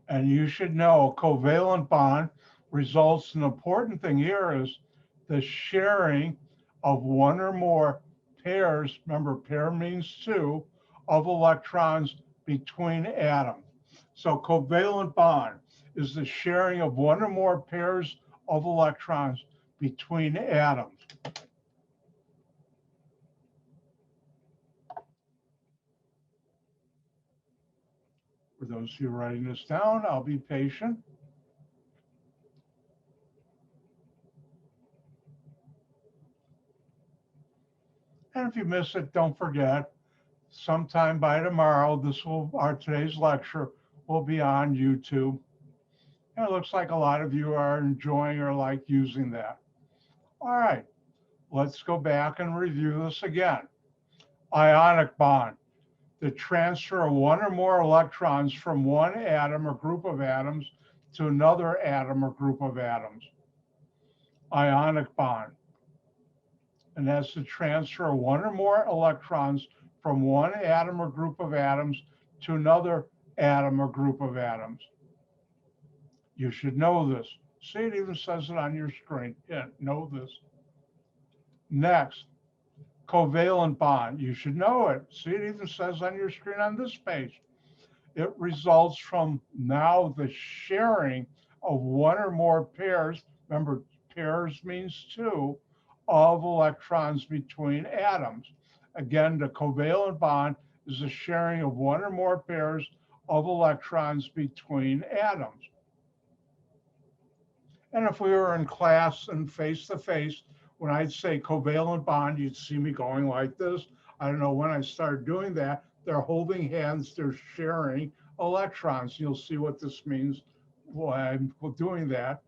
And you should know a covalent bond results, an important thing here is the sharing of one or more pairs, remember pair means 2, of electrons between atoms. So covalent bond is the sharing of one or more pairs of electrons between atoms. For those of you writing this down, I'll be patient. And if you miss it, don't forget, sometime by tomorrow, today's lecture will be on YouTube. And it looks like a lot of you are enjoying or like using that. All right, let's go back and review this again. Ionic bond, the transfer of one or more electrons from one atom or group of atoms to another atom or group of atoms. Ionic bond, and that's the transfer of one or more electrons from one atom or group of atoms to another atom or group of atoms. You should know this. See, it even says it on your screen. Yeah, know this. Next, covalent bond. You should know it. See, it even says on your screen on this page. It results from now the sharing of one or more pairs. Remember, pairs means 2 of electrons between atoms. Again, the covalent bond is the sharing of one or more pairs of electrons between atoms. And if we were in class and face-to-face, when I'd say covalent bond, you'd see me going like this. I don't know when I started doing that. They're holding hands, they're sharing electrons. You'll see what this means while I'm doing that.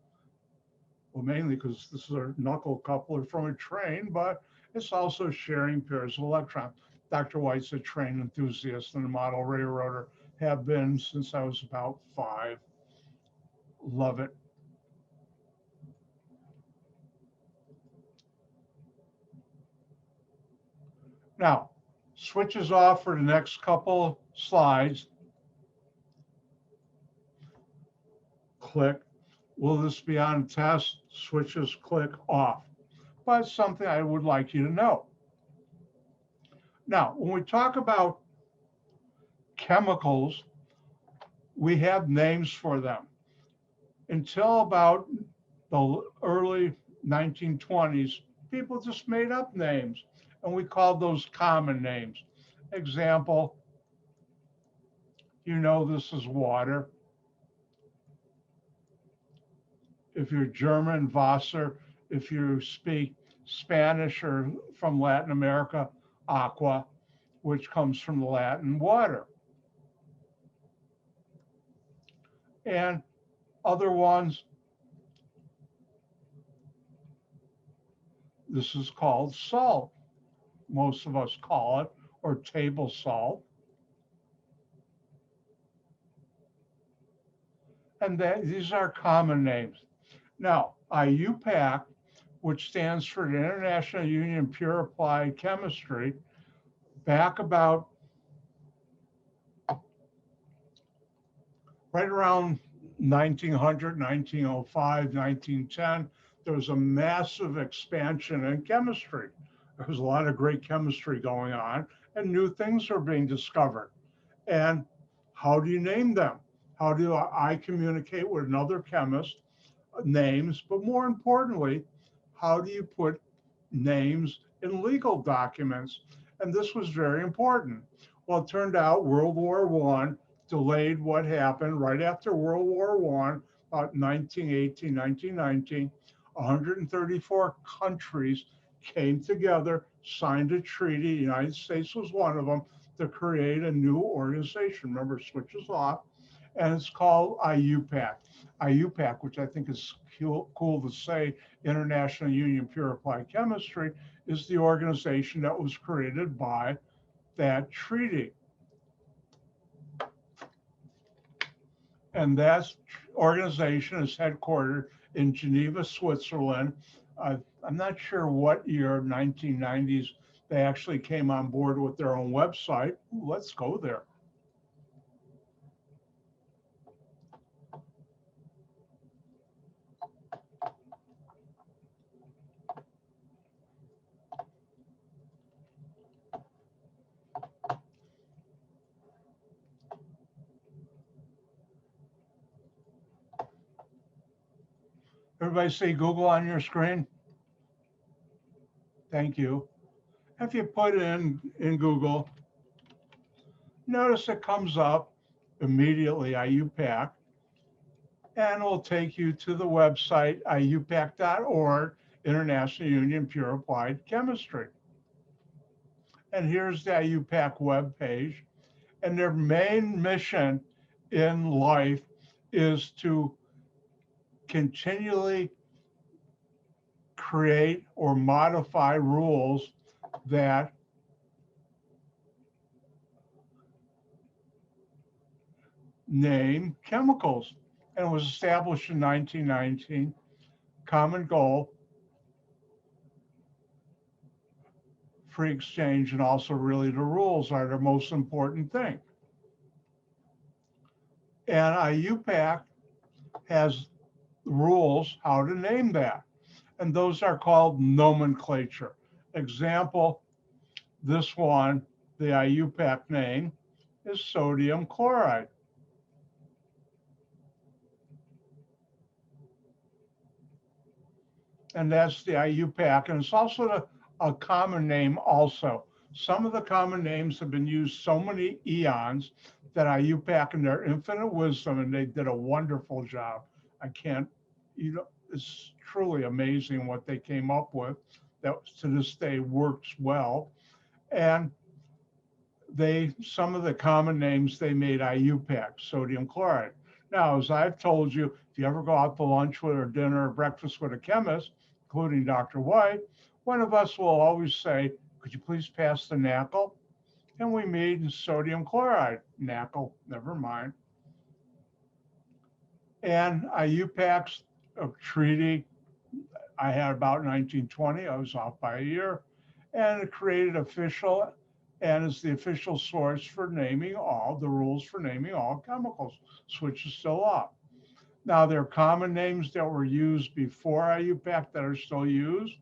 Well, mainly because this is a knuckle coupler from a train, but it's also sharing pairs of electrons. Dr. White's a train enthusiast and a model railroader, have been since I was about 5. Love it. Now, switches off for the next couple slides. Click. Will this be on test? Switches click off. But it's something I would like you to know. Now, when we talk about chemicals, we have names for them. Until about the early 1920s, people just made up names, and we called those common names. Example, you know this is water. If you're German, Wasser. If you speak Spanish or from Latin America, aqua, which comes from the Latin water. And other ones, this is called salt. Most of us call it, or table salt. And these are common names. Now, IUPAC, which stands for the International Union of Pure Applied Chemistry, back about right around 1900, 1905, 1910, there was a massive expansion in chemistry. There was a lot of great chemistry going on, and new things are being discovered. And how do you name them? How do I communicate with another chemist? Names, but more importantly, how do you put names in legal documents? And this was very important. Well, it turned out World War I delayed what happened right after World War I, about 1918, 1919. 134 countries came together, signed a treaty. The United States was one of them, to create a new organization. Remember, switches off, and it's called IUPAC. IUPAC, which I think is cool to say, International Union of Pure Applied Chemistry, is the organization that was created by that treaty. And that organization is headquartered in Geneva, Switzerland. I'm not sure what year, 1990s, they actually came on board with their own website. Ooh, let's go there. Everybody see Google on your screen? Thank you. If you put in Google, notice it comes up immediately, IUPAC, and it will take you to the website, iupac.org, International Union Pure Applied Chemistry. And here's the IUPAC webpage. And their main mission in life is to continually create or modify rules that name chemicals. And it was established in 1919. Common goal, free exchange, and also really the rules are the most important thing. And IUPAC has rules how to name that. And those are called nomenclature. Example, this one, the IUPAC name is sodium chloride. And that's the IUPAC, and it's also a common name also. Some of the common names have been used so many eons that IUPAC, in their infinite wisdom, and they did a wonderful job. I can't, it's truly amazing what they came up with that to this day works well. And some of the common names they made IUPAC, sodium chloride. Now, as I've told you, if you ever go out to lunch with or dinner or breakfast with a chemist, including Dr. White, one of us will always say, could you please pass the NaCl? And we made sodium chloride. NaCl, never mind. And IUPAC's treaty I had about 1920. I was off by a year. And it created official, and is the official source for naming all, the rules for naming all chemicals. Switch is still off. Now, there are common names that were used before IUPAC that are still used.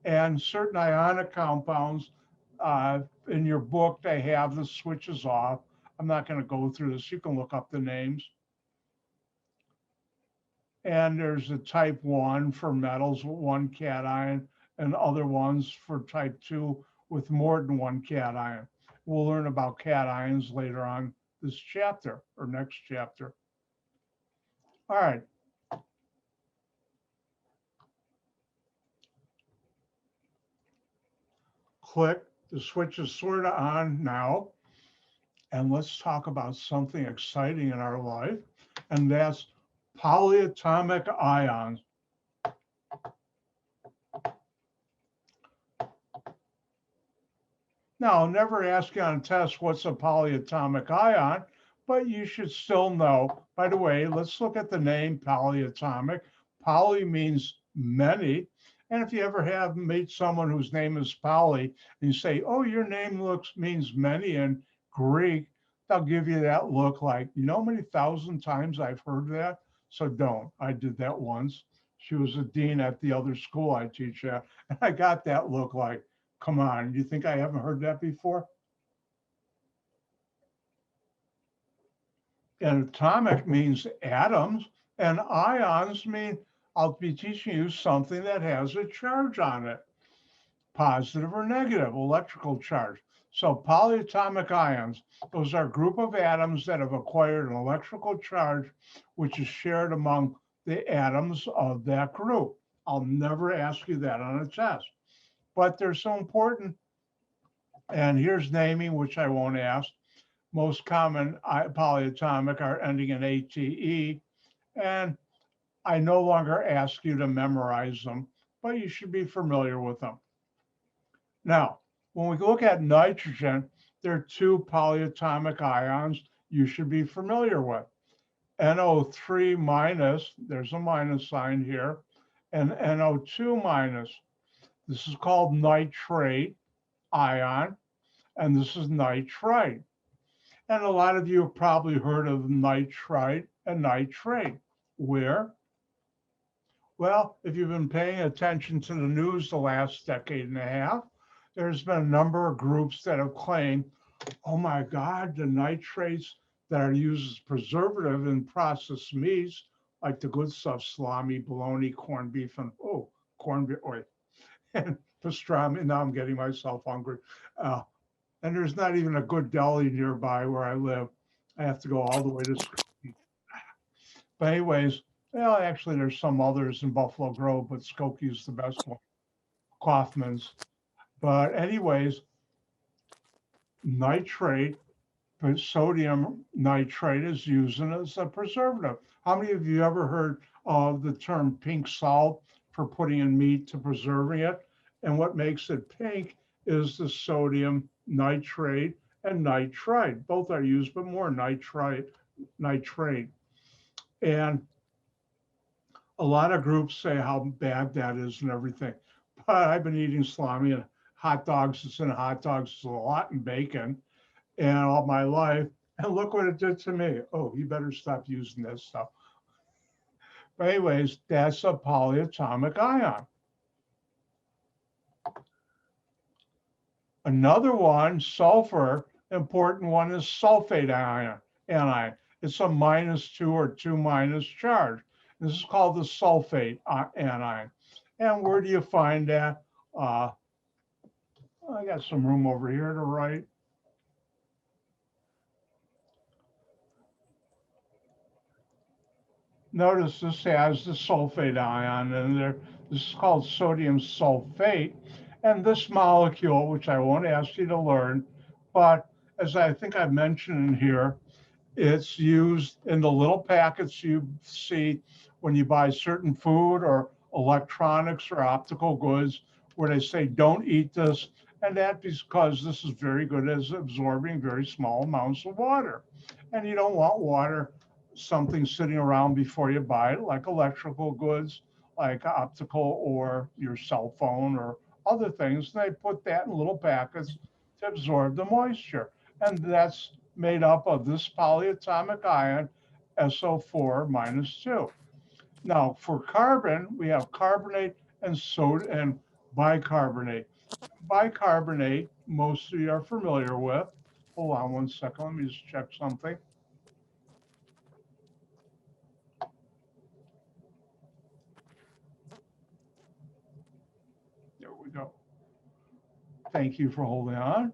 And certain ionic compounds, in your book, they have the switches off. I'm not going to go through this. You can look up the names. And there's a type 1 for metals with 1 cation and other ones for type 2 with more than 1 cation. We'll learn about cations later on this chapter or next chapter. All right. Click. The switch is sort of on now. And let's talk about something exciting in our life, and that's polyatomic ions. Now, I'll never ask you on a test what's a polyatomic ion, but you should still know. By the way, let's look at the name polyatomic. Poly means many. And if you ever have meet someone whose name is Poly, and you say, oh, your name means many in Greek, they'll give you that look like, you know how many thousand times I've heard that? So don't. I did that once. She was a dean at the other school I teach at, and I got that look like, come on, you think I haven't heard that before? And atomic means atoms, and ions mean I'll be teaching you something that has a charge on it, positive or negative, electrical charge. So polyatomic ions, those are a group of atoms that have acquired an electrical charge, which is shared among the atoms of that group. I'll never ask you that on a test, but they're so important. And here's naming, which I won't ask. Most common polyatomic are ending in ATE, and I no longer ask you to memorize them, but you should be familiar with them. Now, when we look at nitrogen, there are 2 polyatomic ions you should be familiar with. NO3 minus, there's a minus sign here, and NO2 minus. This is called nitrate ion, and this is nitrite. And a lot of you have probably heard of nitrite and nitrate. Where? Well, if you've been paying attention to the news the last decade and a half, there's been a number of groups that have claimed, oh my God, the nitrates that are used as preservative in processed meats, like the good stuff, salami, bologna, corned beef, and corned beef, and pastrami. Now I'm getting myself hungry. And there's not even a good deli nearby where I live. I have to go all the way to Skokie. But anyways, well, actually, there's some others in Buffalo Grove, but Skokie's the best one. Kaufman's. But anyways, nitrate, sodium nitrate is used as a preservative. How many of you ever heard of the term pink salt for putting in meat to preserving it? And what makes it pink is the sodium nitrate and nitrite. Both are used, but more nitrate. And a lot of groups say how bad that is and everything. But I've been eating salami and hot dogs. It's in hot dogs. It's a lot in bacon and all my life. And look what it did to me. Oh, you better stop using this stuff. But anyways, that's a polyatomic ion. Another one, sulfur, important one is sulfate ion, anion. It's a -2 or 2- charge. This is called the sulfate anion. And where do you find that? I got some room over here to write. Notice this has the sulfate ion in there. This is called sodium sulfate. And this molecule, which I won't ask you to learn, but as I think I mentioned in here, it's used in the little packets you see when you buy certain food or electronics or optical goods where they say, don't eat this. And that's because this is very good at absorbing very small amounts of water. And you don't want water, something sitting around before you buy it, like electrical goods, like optical or your cell phone or other things. They put that in little packets to absorb the moisture. And that's made up of this polyatomic ion, SO4 -2. Now, for carbon, we have carbonate and soda and bicarbonate. Bicarbonate, most of you are familiar with. Hold on one second, let me just check something. Thank you for holding on.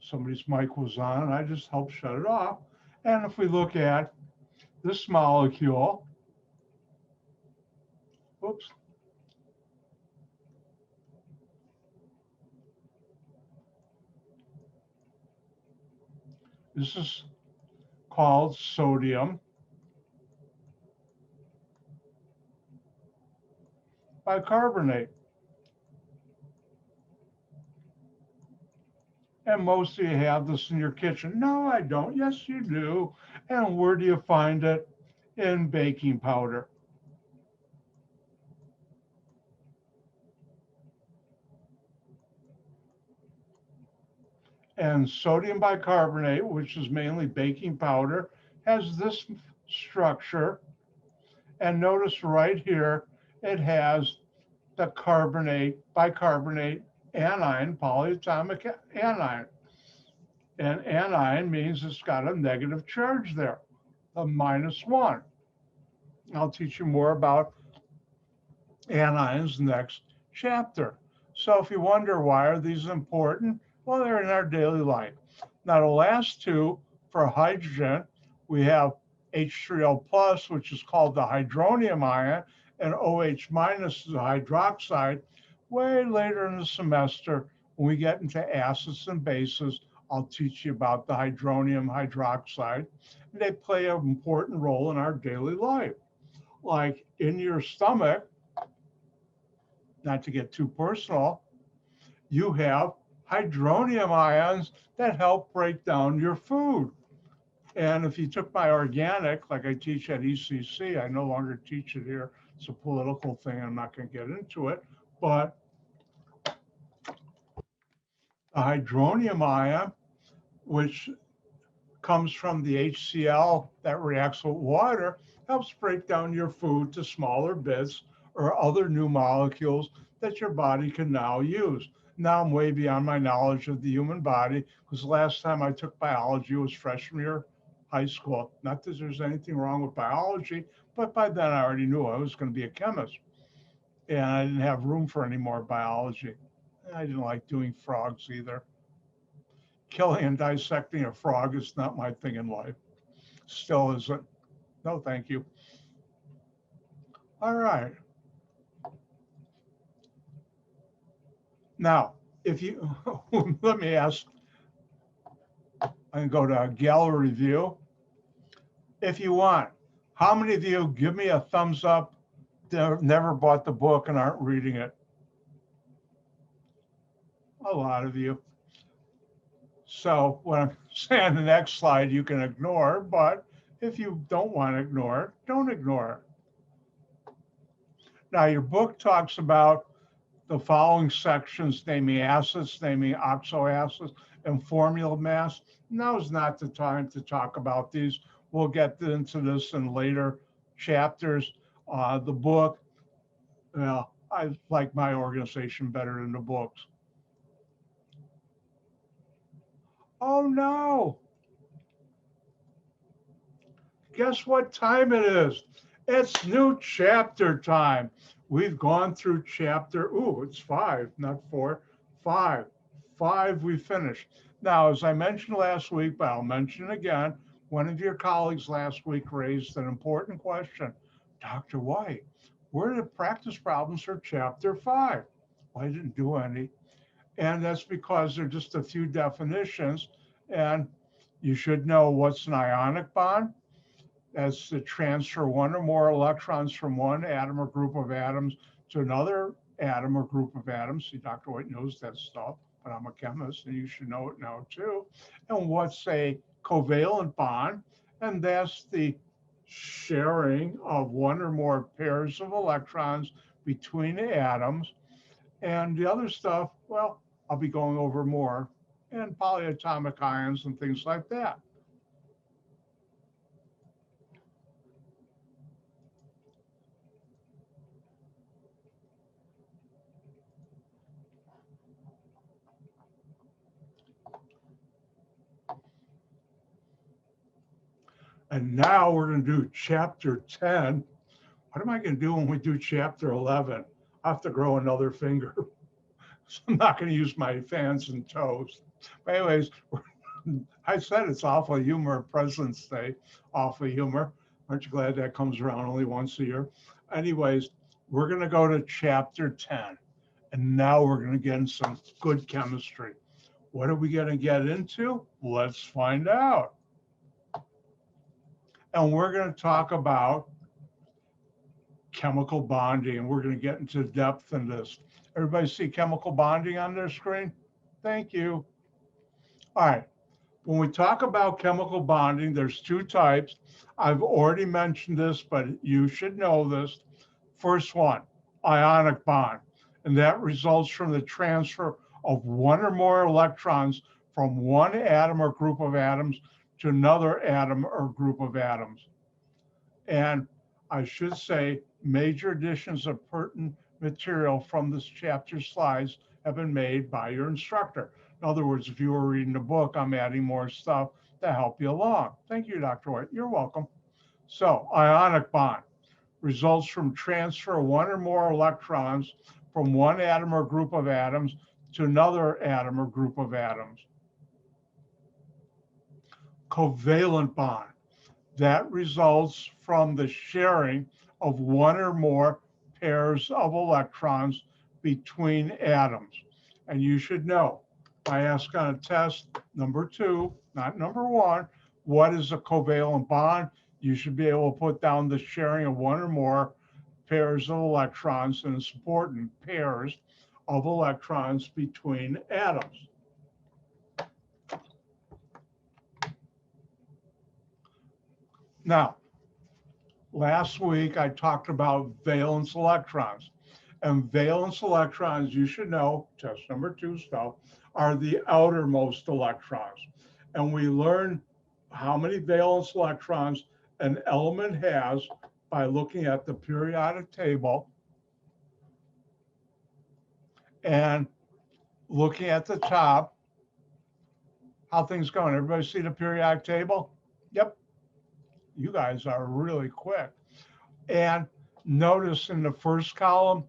Somebody's mic was on and I just helped shut it off. And if we look at this molecule, whoops. This is called sodium bicarbonate. And most of you have this in your kitchen. No, I don't. Yes, you do. And where do you find it? In baking powder. And sodium bicarbonate, which is mainly baking powder, has this structure. And notice right here, it has the bicarbonate anion, polyatomic anion. And anion means it's got a negative charge there, a -1. I'll teach you more about anions next chapter. So if you wonder why are these important, well, they're in our daily life. Now the last two for hydrogen, we have H3O plus, which is called the hydronium ion, and OH minus is the hydroxide. Way later in the semester, when we get into acids and bases, I'll teach you about the hydronium hydroxide. And they play an important role in our daily life. Like in your stomach, not to get too personal, you have hydronium ions that help break down your food. And if you took my organic, like I teach at ECC, I no longer teach it here. It's a political thing. I'm not going to get into it. But the hydronium ion, which comes from the HCl that reacts with water, helps break down your food to smaller bits or other new molecules that your body can now use. Now I'm way beyond my knowledge of the human body, because the last time I took biology was freshman year high school. Not that there's anything wrong with biology, but by then I already knew I was going to be a chemist. And I didn't have room for any more biology. I didn't like doing frogs either. Killing and dissecting a frog is not my thing in life. Still isn't. No, thank you. All right. Now, if you, let me ask, I can go to a gallery view. If you want, how many of you give me a thumbs up that never bought the book and aren't reading it? A lot of you. So what I'm saying, the next slide you can ignore, but if you don't want to ignore it, don't ignore it. Now your book talks about the following sections, naming acids, naming oxoacids, and formula mass. Now is not the time to talk about these. We'll get into this in later chapters. The book, well, I like my organization better than the books. Oh no. Guess what time it is? It's new chapter time. We've gone through chapter, ooh, it's 5, not 4, 5. 5 we finished. Now, as I mentioned last week, but I'll mention again, one of your colleagues last week raised an important question. Dr. White, where are the practice problems for chapter 5? Well, I didn't do any. And that's because there are just a few definitions. And you should know what's an ionic bond. That's the transfer one or more electrons from one atom or group of atoms to another atom or group of atoms. See, Dr. White knows that stuff, but I'm a chemist and you should know it now too. And what's a covalent bond? And that's the sharing of one or more pairs of electrons between the atoms. And the other stuff, well, I'll be going over more, and polyatomic ions and things like that. And now we're going to do chapter 10. What am I going to do when we do chapter 11? I have to grow another finger. So I'm not going to use my fans and toes. But anyways, I said it's awful humor, President's Day, awful humor. Aren't you glad that comes around only once a year? Anyways, we're going to go to chapter 10. And now we're going to get into some good chemistry. What are we going to get into? Let's find out. And we're going to talk about chemical bonding, and we're going to get into depth in this. Everybody see chemical bonding on their screen? Thank you. All right. When we talk about chemical bonding, there's two types. I've already mentioned this, but you should know this. First one, ionic bond, and that results from the transfer of one or more electrons from one atom or group of atoms to another atom or group of atoms. And I should say major additions of pertinent material from this chapter's slides have been made by your instructor. In other words, if you were reading the book, I'm adding more stuff to help you along. Thank you, Dr. White. You're welcome. So, ionic bond results from transfer of one or more electrons from one atom or group of atoms to another atom or group of atoms. Covalent bond, that results from the sharing of one or more pairs of electrons between atoms. And you should know, I ask on a test, number 2, not number 1, what is a covalent bond? You should be able to put down the sharing of one or more pairs of electrons, and it's important, pairs of electrons between atoms. Now, last week I talked about valence electrons. And valence electrons, you should know, test number 2 stuff, are the outermost electrons. And we learned how many valence electrons an element has by looking at the periodic table and looking at the top. How things going? Everybody see the periodic table? Yep. You guys are really quick. And notice in the first column,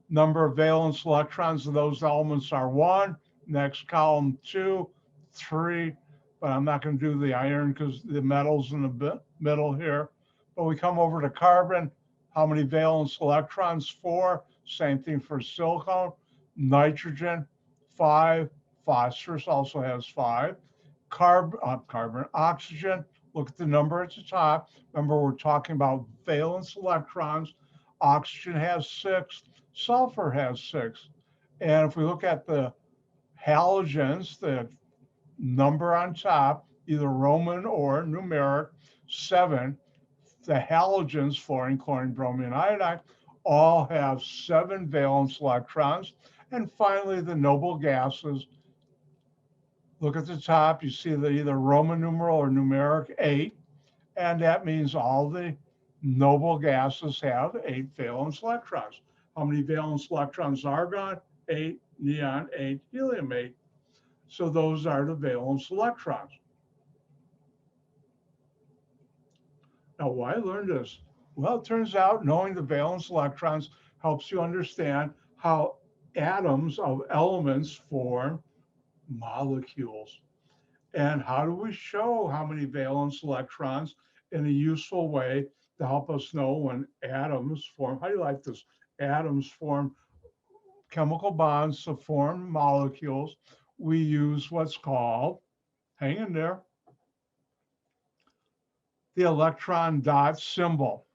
number of valence electrons of those elements are 1. Next column, 2, 3. But I'm not going to do the iron because the metal's in the middle here. But we come over to carbon. How many valence electrons? 4. Same thing for silicone. Nitrogen, 5. Phosphorus also has 5. Carbon, oxygen. Look at the number at the top. Remember, we're talking about valence electrons. Oxygen has 6. Sulfur has 6. And if we look at the halogens, the number on top, either Roman or numeric, 7. The halogens, fluorine, chlorine, bromine, iodine, all have 7 valence electrons. And finally, the noble gases. Look at the top, you see the either Roman numeral or numeric 8. And that means all the noble gases have 8 valence electrons. How many valence electrons? Argon, 8, neon, 8, helium, 8. So those are the valence electrons. Now, why learn this? Well, it turns out knowing the valence electrons helps you understand how atoms of elements form molecules. And how do we show how many valence electrons in a useful way to help us know when atoms form? How do you like this? Atoms form chemical bonds to form molecules. We use what's called, hang in there, the electron dot symbol.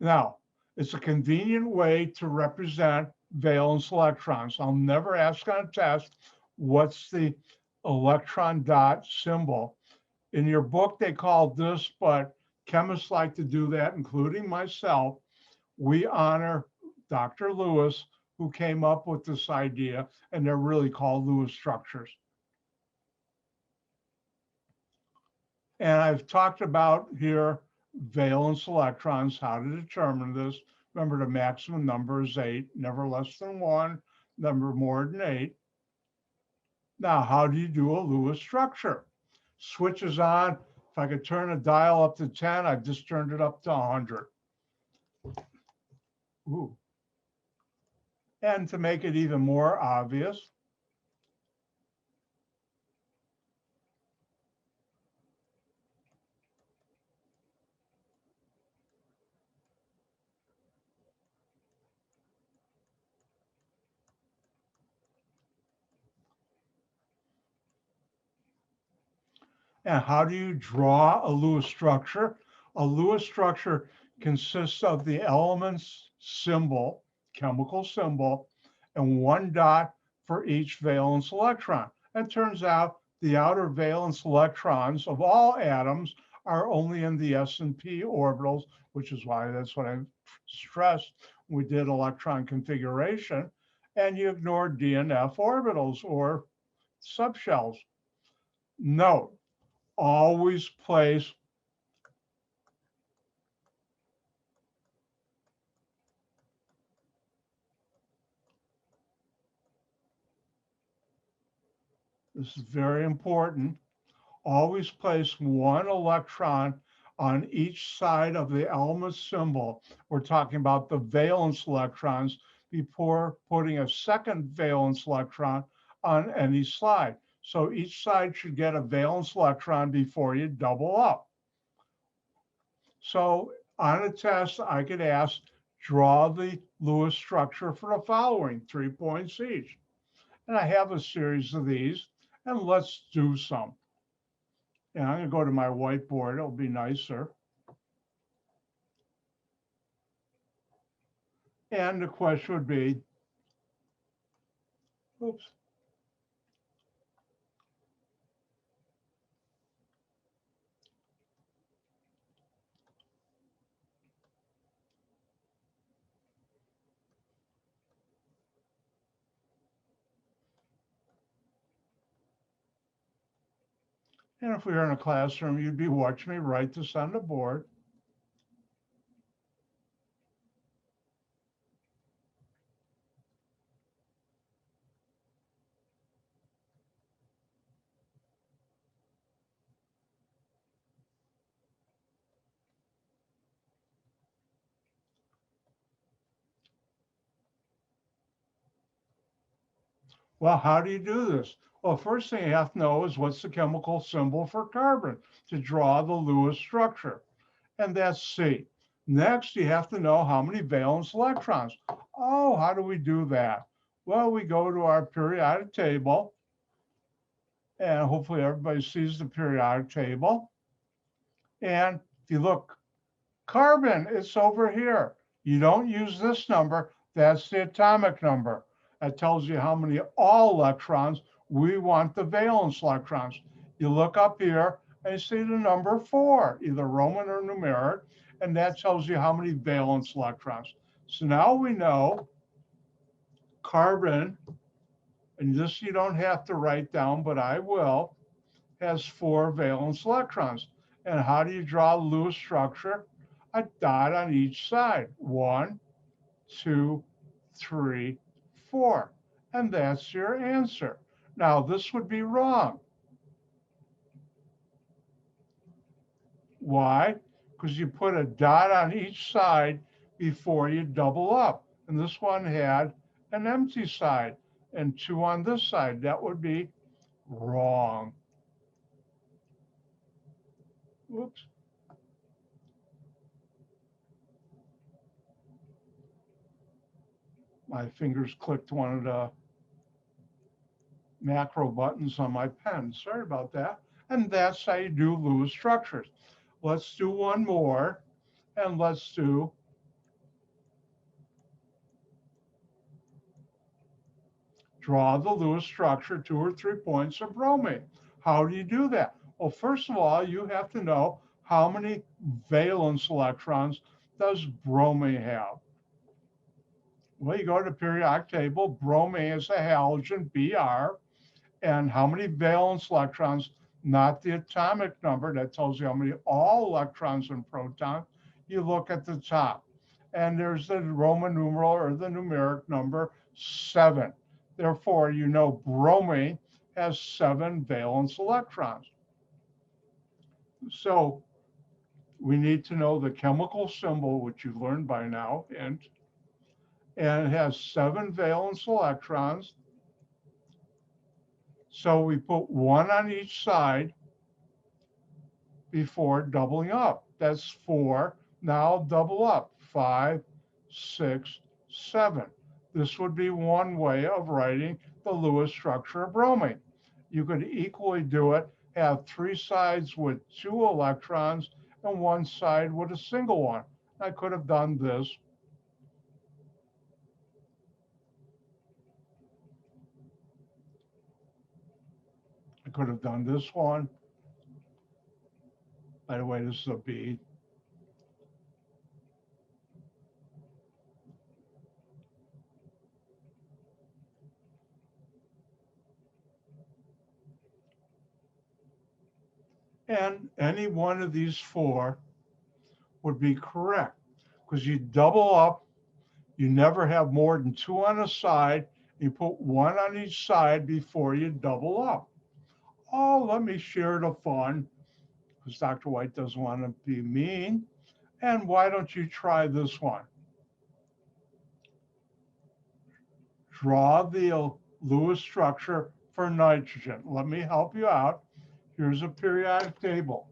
Now, it's a convenient way to represent valence electrons. I'll never ask on a test, what's the electron dot symbol? In your book, they call this, but chemists like to do that, including myself. We honor Dr. Lewis, who came up with this idea, and they're really called Lewis structures. And I've talked about here valence electrons, how to determine this. Remember, the maximum number is 8, never less than 1, never more than 8. Now, how do you do a Lewis structure? Switches on. If I could turn a dial up to 10, I've just turned it up to 100. Ooh. And to make it even more obvious, and how do you draw a Lewis structure? A Lewis structure consists of the element's symbol, chemical symbol, and one dot for each valence electron. It turns out the outer valence electrons of all atoms are only in the s and p orbitals, which is why that's what I stressed when we did electron configuration. And you ignore d and f orbitals or subshells. Note, always place this is very important, always place one electron on each side of the element symbol. We're talking about the valence electrons before putting a second valence electron on any slide. So each side should get a valence electron before you double up. So on a test, I could ask, draw the Lewis structure for the following, 3 points each. And I have a series of these, and let's do some. And I'm going to go to my whiteboard. It'll be nicer. And the question would be, oops. And if we were in a classroom, you'd be watching me write this on the board. Well, how do you do this? Well, first thing you have to know is what's the chemical symbol for carbon to draw the Lewis structure, and that's C. Next, you have to know how many valence electrons. Oh, how do we do that? Well, we go to our periodic table, and hopefully everybody sees the periodic table. And if you look, carbon, it's over here. You don't use this number, that's the atomic number. That tells you how many all electrons. We want the valence electrons. You look up here and you see the number 4, either Roman or numeric, and that tells you how many valence electrons. So now we know carbon, and this you don't have to write down, but I will, has 4 valence electrons. And how do you draw the Lewis structure? A dot on each side. 1, 2, 3, 4. And that's your answer. Now, this would be wrong. Why? Because you put a dot on each side before you double up. And this one had an empty side and 2 on this side. That would be wrong. Whoops. My fingers clicked one of the macro buttons on my pen. Sorry about that. And that's how you do Lewis structures. Let's do one more, and let's do draw the Lewis structure 2 or 3 points of bromine. How do you do that? Well, first of all, you have to know how many valence electrons does bromine have. Well, you go to the periodic table, bromine is a halogen, Br, and how many valence electrons, not the atomic number, that tells you how many all electrons and protons. You look at the top, and there's the Roman numeral or the numeric number 7. Therefore, you know bromine has 7 valence electrons. So we need to know the chemical symbol, which you've learned by now, and it has 7 valence electrons. So we put 1 on each side before doubling up. That's 4. Now double up. 5, 6, 7. This would be one way of writing the Lewis structure of bromine. You could equally do it, have 3 sides with 2 electrons and 1 side with a single one. I could have done this. I could have done this one. By the way, this is a bead. And any one of these 4 would be correct because you double up. You never have more than 2 on a side. You put 1 on each side before you double up. Oh, let me share the fun because Dr. White doesn't want to be mean. And why don't you try this one? Draw the Lewis structure for nitrogen. Let me help you out. Here's a periodic table.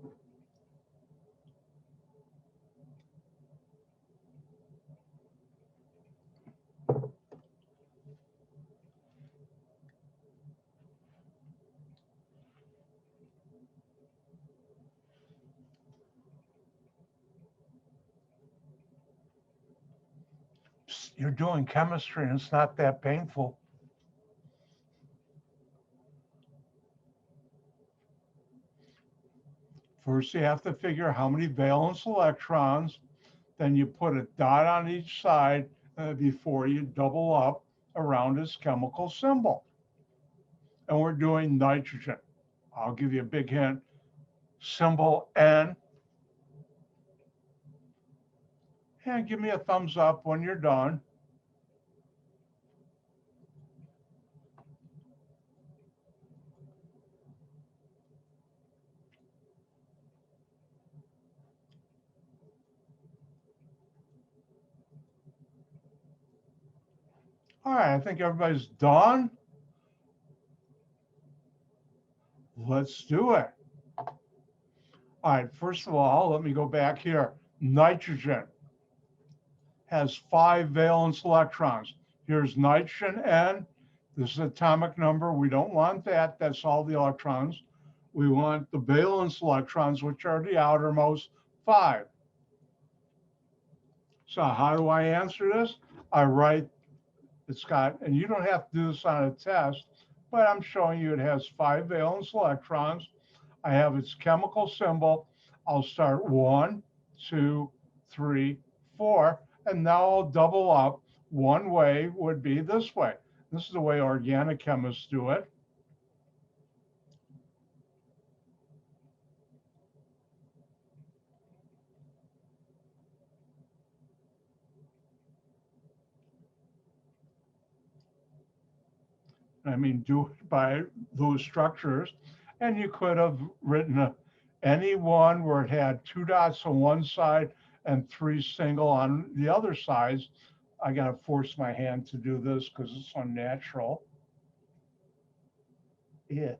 You're doing chemistry and it's not that painful. First, you have to figure how many valence electrons. Then you put a dot on each side before you double up around its chemical symbol. And we're doing nitrogen. I'll give you a big hint. Symbol N. And give me a thumbs up when you're done. All right, I think everybody's done. Let's do it. All right, first of all, let me go back here. Nitrogen has 5 valence electrons. Here's nitrogen N. This is atomic number. We don't want that. That's all the electrons. We want the valence electrons, which are the outermost 5. So how do I answer this? I write, it's got, and you don't have to do this on a test, but I'm showing you it has 5 valence electrons. I have its chemical symbol. I'll start 1, 2, 3, 4, and now I'll double up. One way would be this way. This is the way organic chemists do it. I mean, do it by Lewis structures. And you could have written any one where it had 2 dots on one side and 3 single on the other sides. I got to force my hand to do this because it's unnatural. Yeah.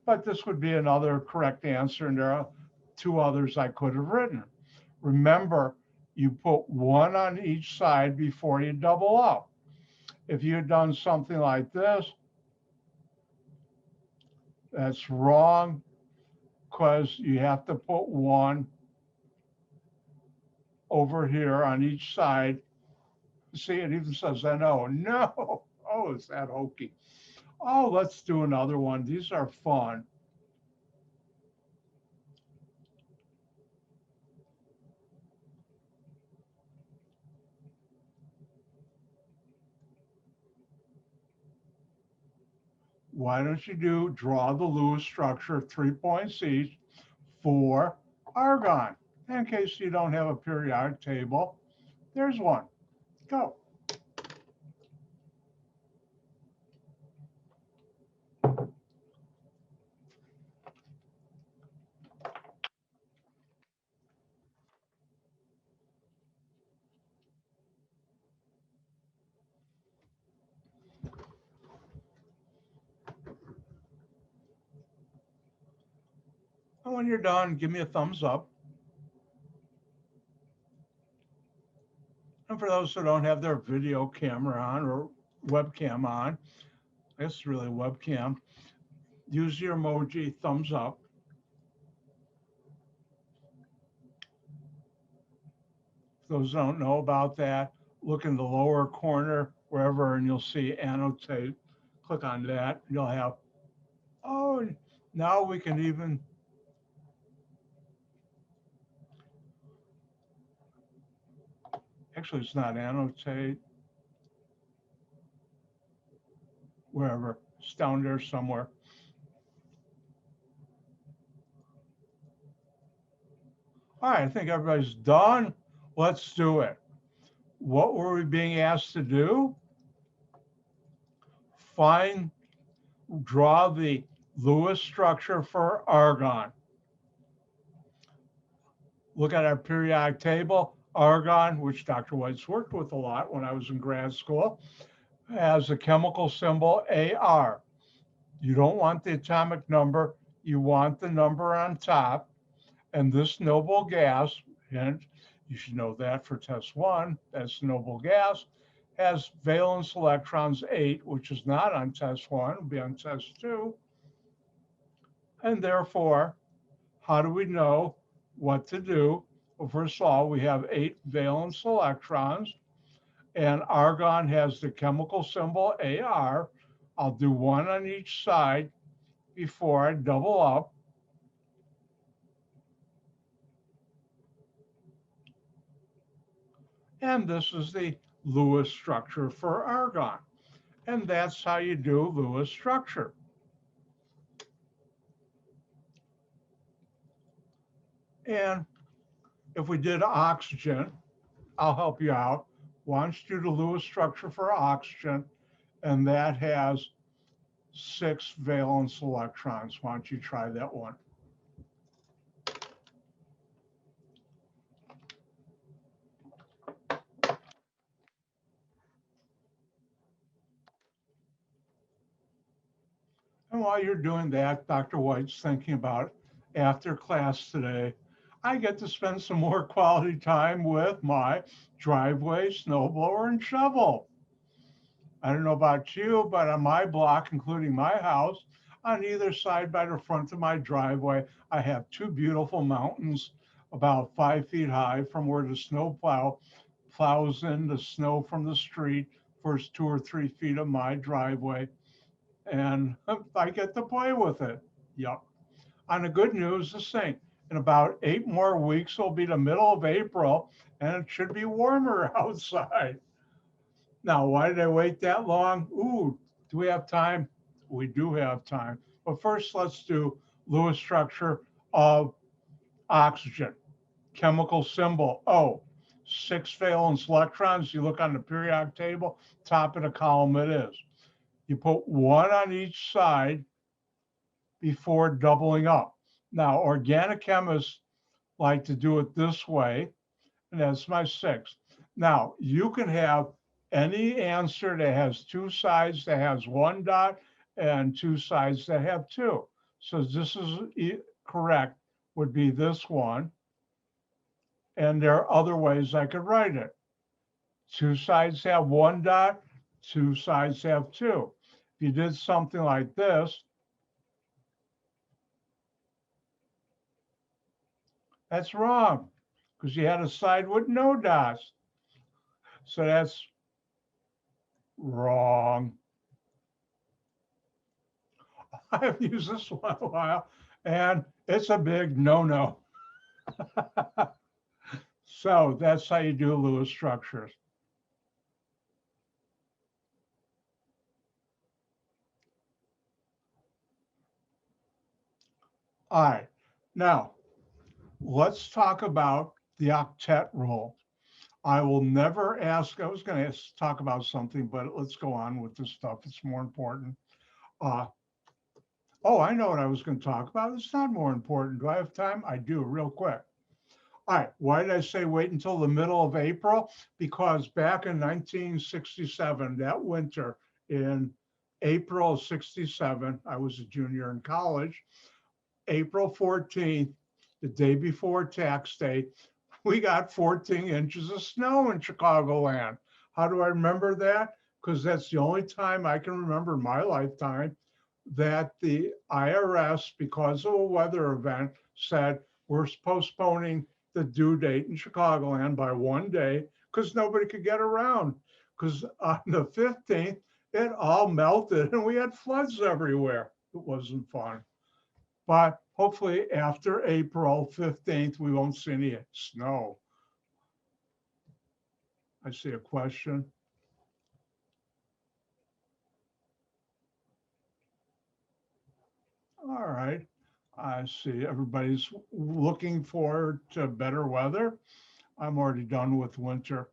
But this would be another correct answer, and there are 2 others I could have written. Remember, you put 1 on each side before you double up. If you had done something like this, that's wrong because you have to put 1 over here on each side. See, it even says NO. No. Oh, is that hokey? Oh, let's do another one. These are fun. Why don't you draw the Lewis structure, 3 points each for argon? In case you don't have a periodic table, there's one. Go. And when you're done, give me a thumbs up. And for those who don't have their video camera on or webcam on, I guess it's really webcam, use your emoji thumbs up. If those who don't know about that, look in the lower corner wherever and you'll see annotate. Click on that. You'll have, oh, now we can even, actually it's not annotate, wherever, it's down there somewhere. All right, I think everybody's done. Let's do it. What were we being asked to do? Draw the Lewis structure for argon. Look at our periodic table. Argon, which Dr. White's worked with a lot when I was in grad school, has a chemical symbol Ar. You don't want the atomic number, you want the number on top. And this noble gas, and you should know that for test 1, that's noble gas, has valence electrons 8, which is not on test 1, it'll be on test 2. And therefore, how do we know what to do? Well, first of all, we have 8 valence electrons, and argon has the chemical symbol Ar. I'll do 1 on each side before I double up. And this is the Lewis structure for argon. And that's how you do Lewis structure. And if we did oxygen, I'll help you out. Why don't you do the Lewis structure for oxygen? And that has 6 valence electrons. Why don't you try that one? And while you're doing that, Dr. White's thinking about after class today, I get to spend some more quality time with my driveway, snowblower, and shovel. I don't know about you, but on my block, including my house, on either side by the front of my driveway, I have 2 beautiful mountains about 5 feet high from where the snowplow plows in the snow from the street, first 2 or 3 feet of my driveway. And I get to play with it. Yep. On the good news, the same. In about 8 more weeks, it'll be the middle of April, and it should be warmer outside. Now, why did I wait that long? Ooh, do we have time? We do have time. But first, let's do Lewis structure of oxygen. Chemical symbol O. 6 valence electrons. You look on the periodic table, top of the column it is. You put 1 on each side before doubling up. Now, organic chemists like to do it this way, and that's my 6. Now, you can have any answer that has 2 sides that has 1 dot and 2 sides that have 2. So this is correct, would be this one. And there are other ways I could write it. 2 sides have 1 dot, 2 sides have 2. If you did something like this, that's wrong because you had a side with no dots. So that's wrong. I've used this one a while and it's a big no-no. So that's how you do Lewis structures. All right, now let's talk about the octet rule. I will never ask, I was going to talk about something, but let's go on with this stuff. It's more important. Oh, I know what I was going to talk about. It's not more important. Do I have time? I do, real quick. All right, why did I say wait until the middle of April? Because back in 1967, that winter, in April of 67, I was a junior in college, April 14th, the day before tax day, we got 14 inches of snow in Chicagoland. How do I remember that? Because that's the only time I can remember in my lifetime that the IRS, because of a weather event, said we're postponing the due date in Chicagoland by 1 day because nobody could get around. Because on the 15th, it all melted and we had floods everywhere. It wasn't fun. But hopefully after April 15th, we won't see any snow. I see a question. All right. I see everybody's looking forward to better weather. I'm already done with winter.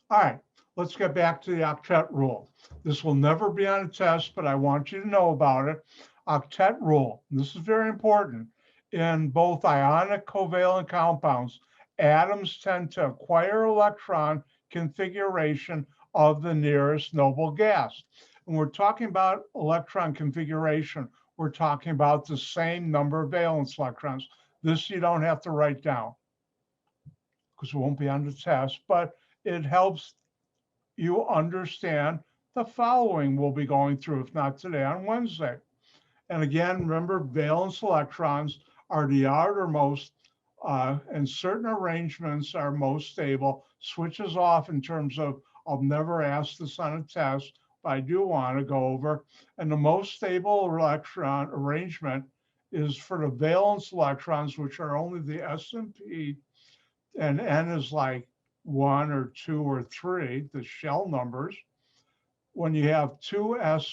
All right, let's get back to the octet rule. This will never be on a test, but I want you to know about it. Octet rule, this is very important. In both ionic covalent compounds, atoms tend to acquire electron configuration of the nearest noble gas. When we're talking about electron configuration, we're talking about the same number of valence electrons. This you don't have to write down because it won't be on the test, but it helps you understand the following we'll be going through, if not today, on Wednesday. And again, remember, valence electrons are the outermost, and certain arrangements are most stable. Switches off in terms of, I'll never ask this on a test, but I do want to go over. And the most stable electron arrangement is for the valence electrons, which are only the S and P, and N is like 1 or 2 or 3, the shell numbers. When you have 2s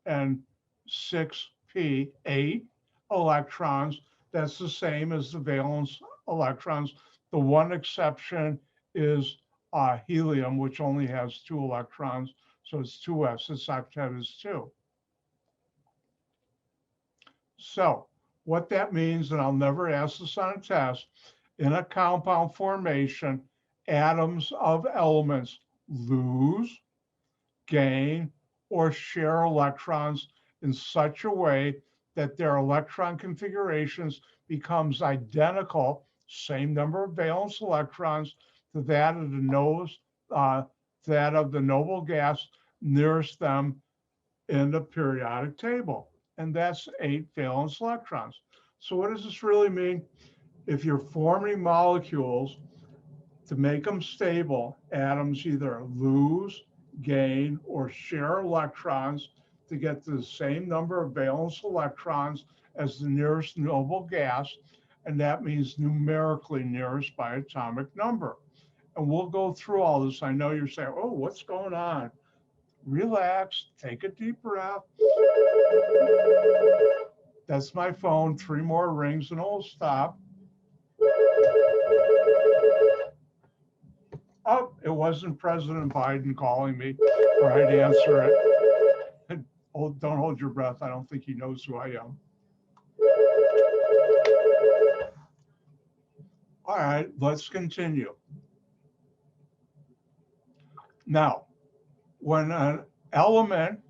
and 6p, 8 electrons, that's the same as the valence electrons. The one exception is helium, which only has 2 electrons, so it's 2s, its octet is 2. So what that means, and I'll never ask this on a test, in a compound formation, atoms of elements lose, gain, or share electrons in such a way that their electron configurations becomes identical, same number of valence electrons, to that of the noble gas nearest them in the periodic table. And that's 8 valence electrons. So what does this really mean? If you're forming molecules, to make them stable, atoms either lose, gain, or share electrons to get to the same number of valence electrons as the nearest noble gas, and that means numerically nearest by atomic number. And we'll go through all this. I know you're saying, oh, what's going on? Relax, take a deep breath. That's my phone, 3 more rings and it'll stop. Oh, it wasn't President Biden calling me, or I'd answer it. Don't hold your breath. I don't think he knows who I am. All right, let's continue. Now, when an element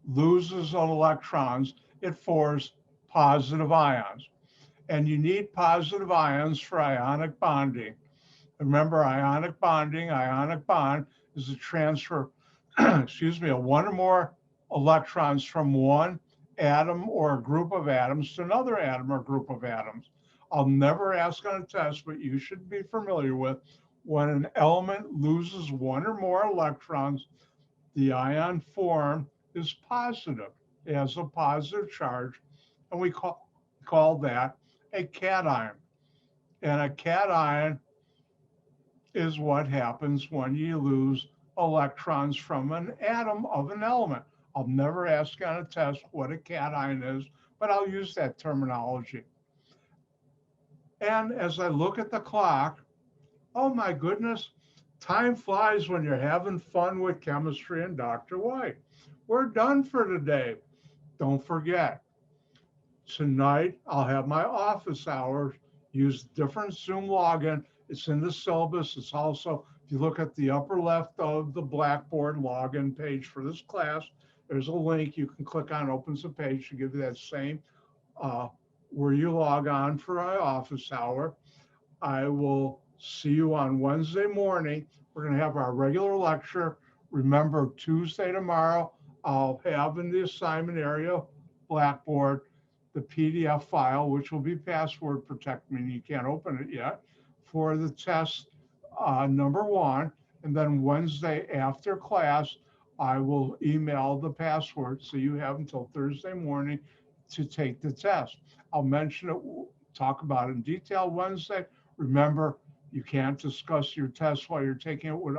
loses electrons, it forms positive ions. And you need positive ions for ionic bonding. Remember, ionic bond is a transfer, excuse me, of 1 or more electrons from one atom or a group of atoms to another atom or group of atoms. I'll never ask on a test, but you should be familiar with when an element loses 1 or more electrons, the ion form is positive. It has a positive charge, and we call that a cation. And a cation is what happens when you lose electrons from an atom of an element. I'll never ask on a test what a cation is, but I'll use that terminology. And as I look at the clock, oh my goodness, time flies when you're having fun with chemistry and Dr. White. We're done for today. Don't forget, tonight I'll have my office hours, use different Zoom login. It's in the syllabus. It's also, if you look at the upper left of the Blackboard login page for this class, there's a link you can click on, opens a page to give you that same where you log on for my office hour. I will see you on Wednesday morning. We're going to have our regular lecture. Remember, Tuesday tomorrow, I'll have in the assignment area, Blackboard, the PDF file, which will be password protected, meaning you can't open it yet, for the test number 1. And then Wednesday after class, I will email the password, so you have until Thursday morning to take the test. I'll mention it, talk about it in detail Wednesday. Remember, you can't discuss your test while you're taking it with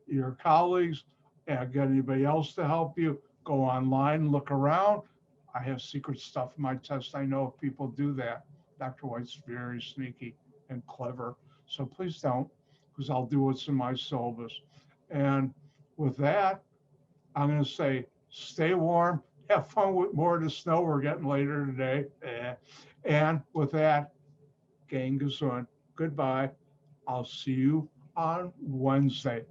your colleagues, and get anybody else to help you. Go online, look around. I have secret stuff in my test. I know if people do that. Dr. White's very sneaky and clever. So please don't, because I'll do what's in my syllabus. And with that, I'm going to say, stay warm, have fun with more of the snow we're getting later today. And with that, gang gesund. Goodbye. I'll see you on Wednesday.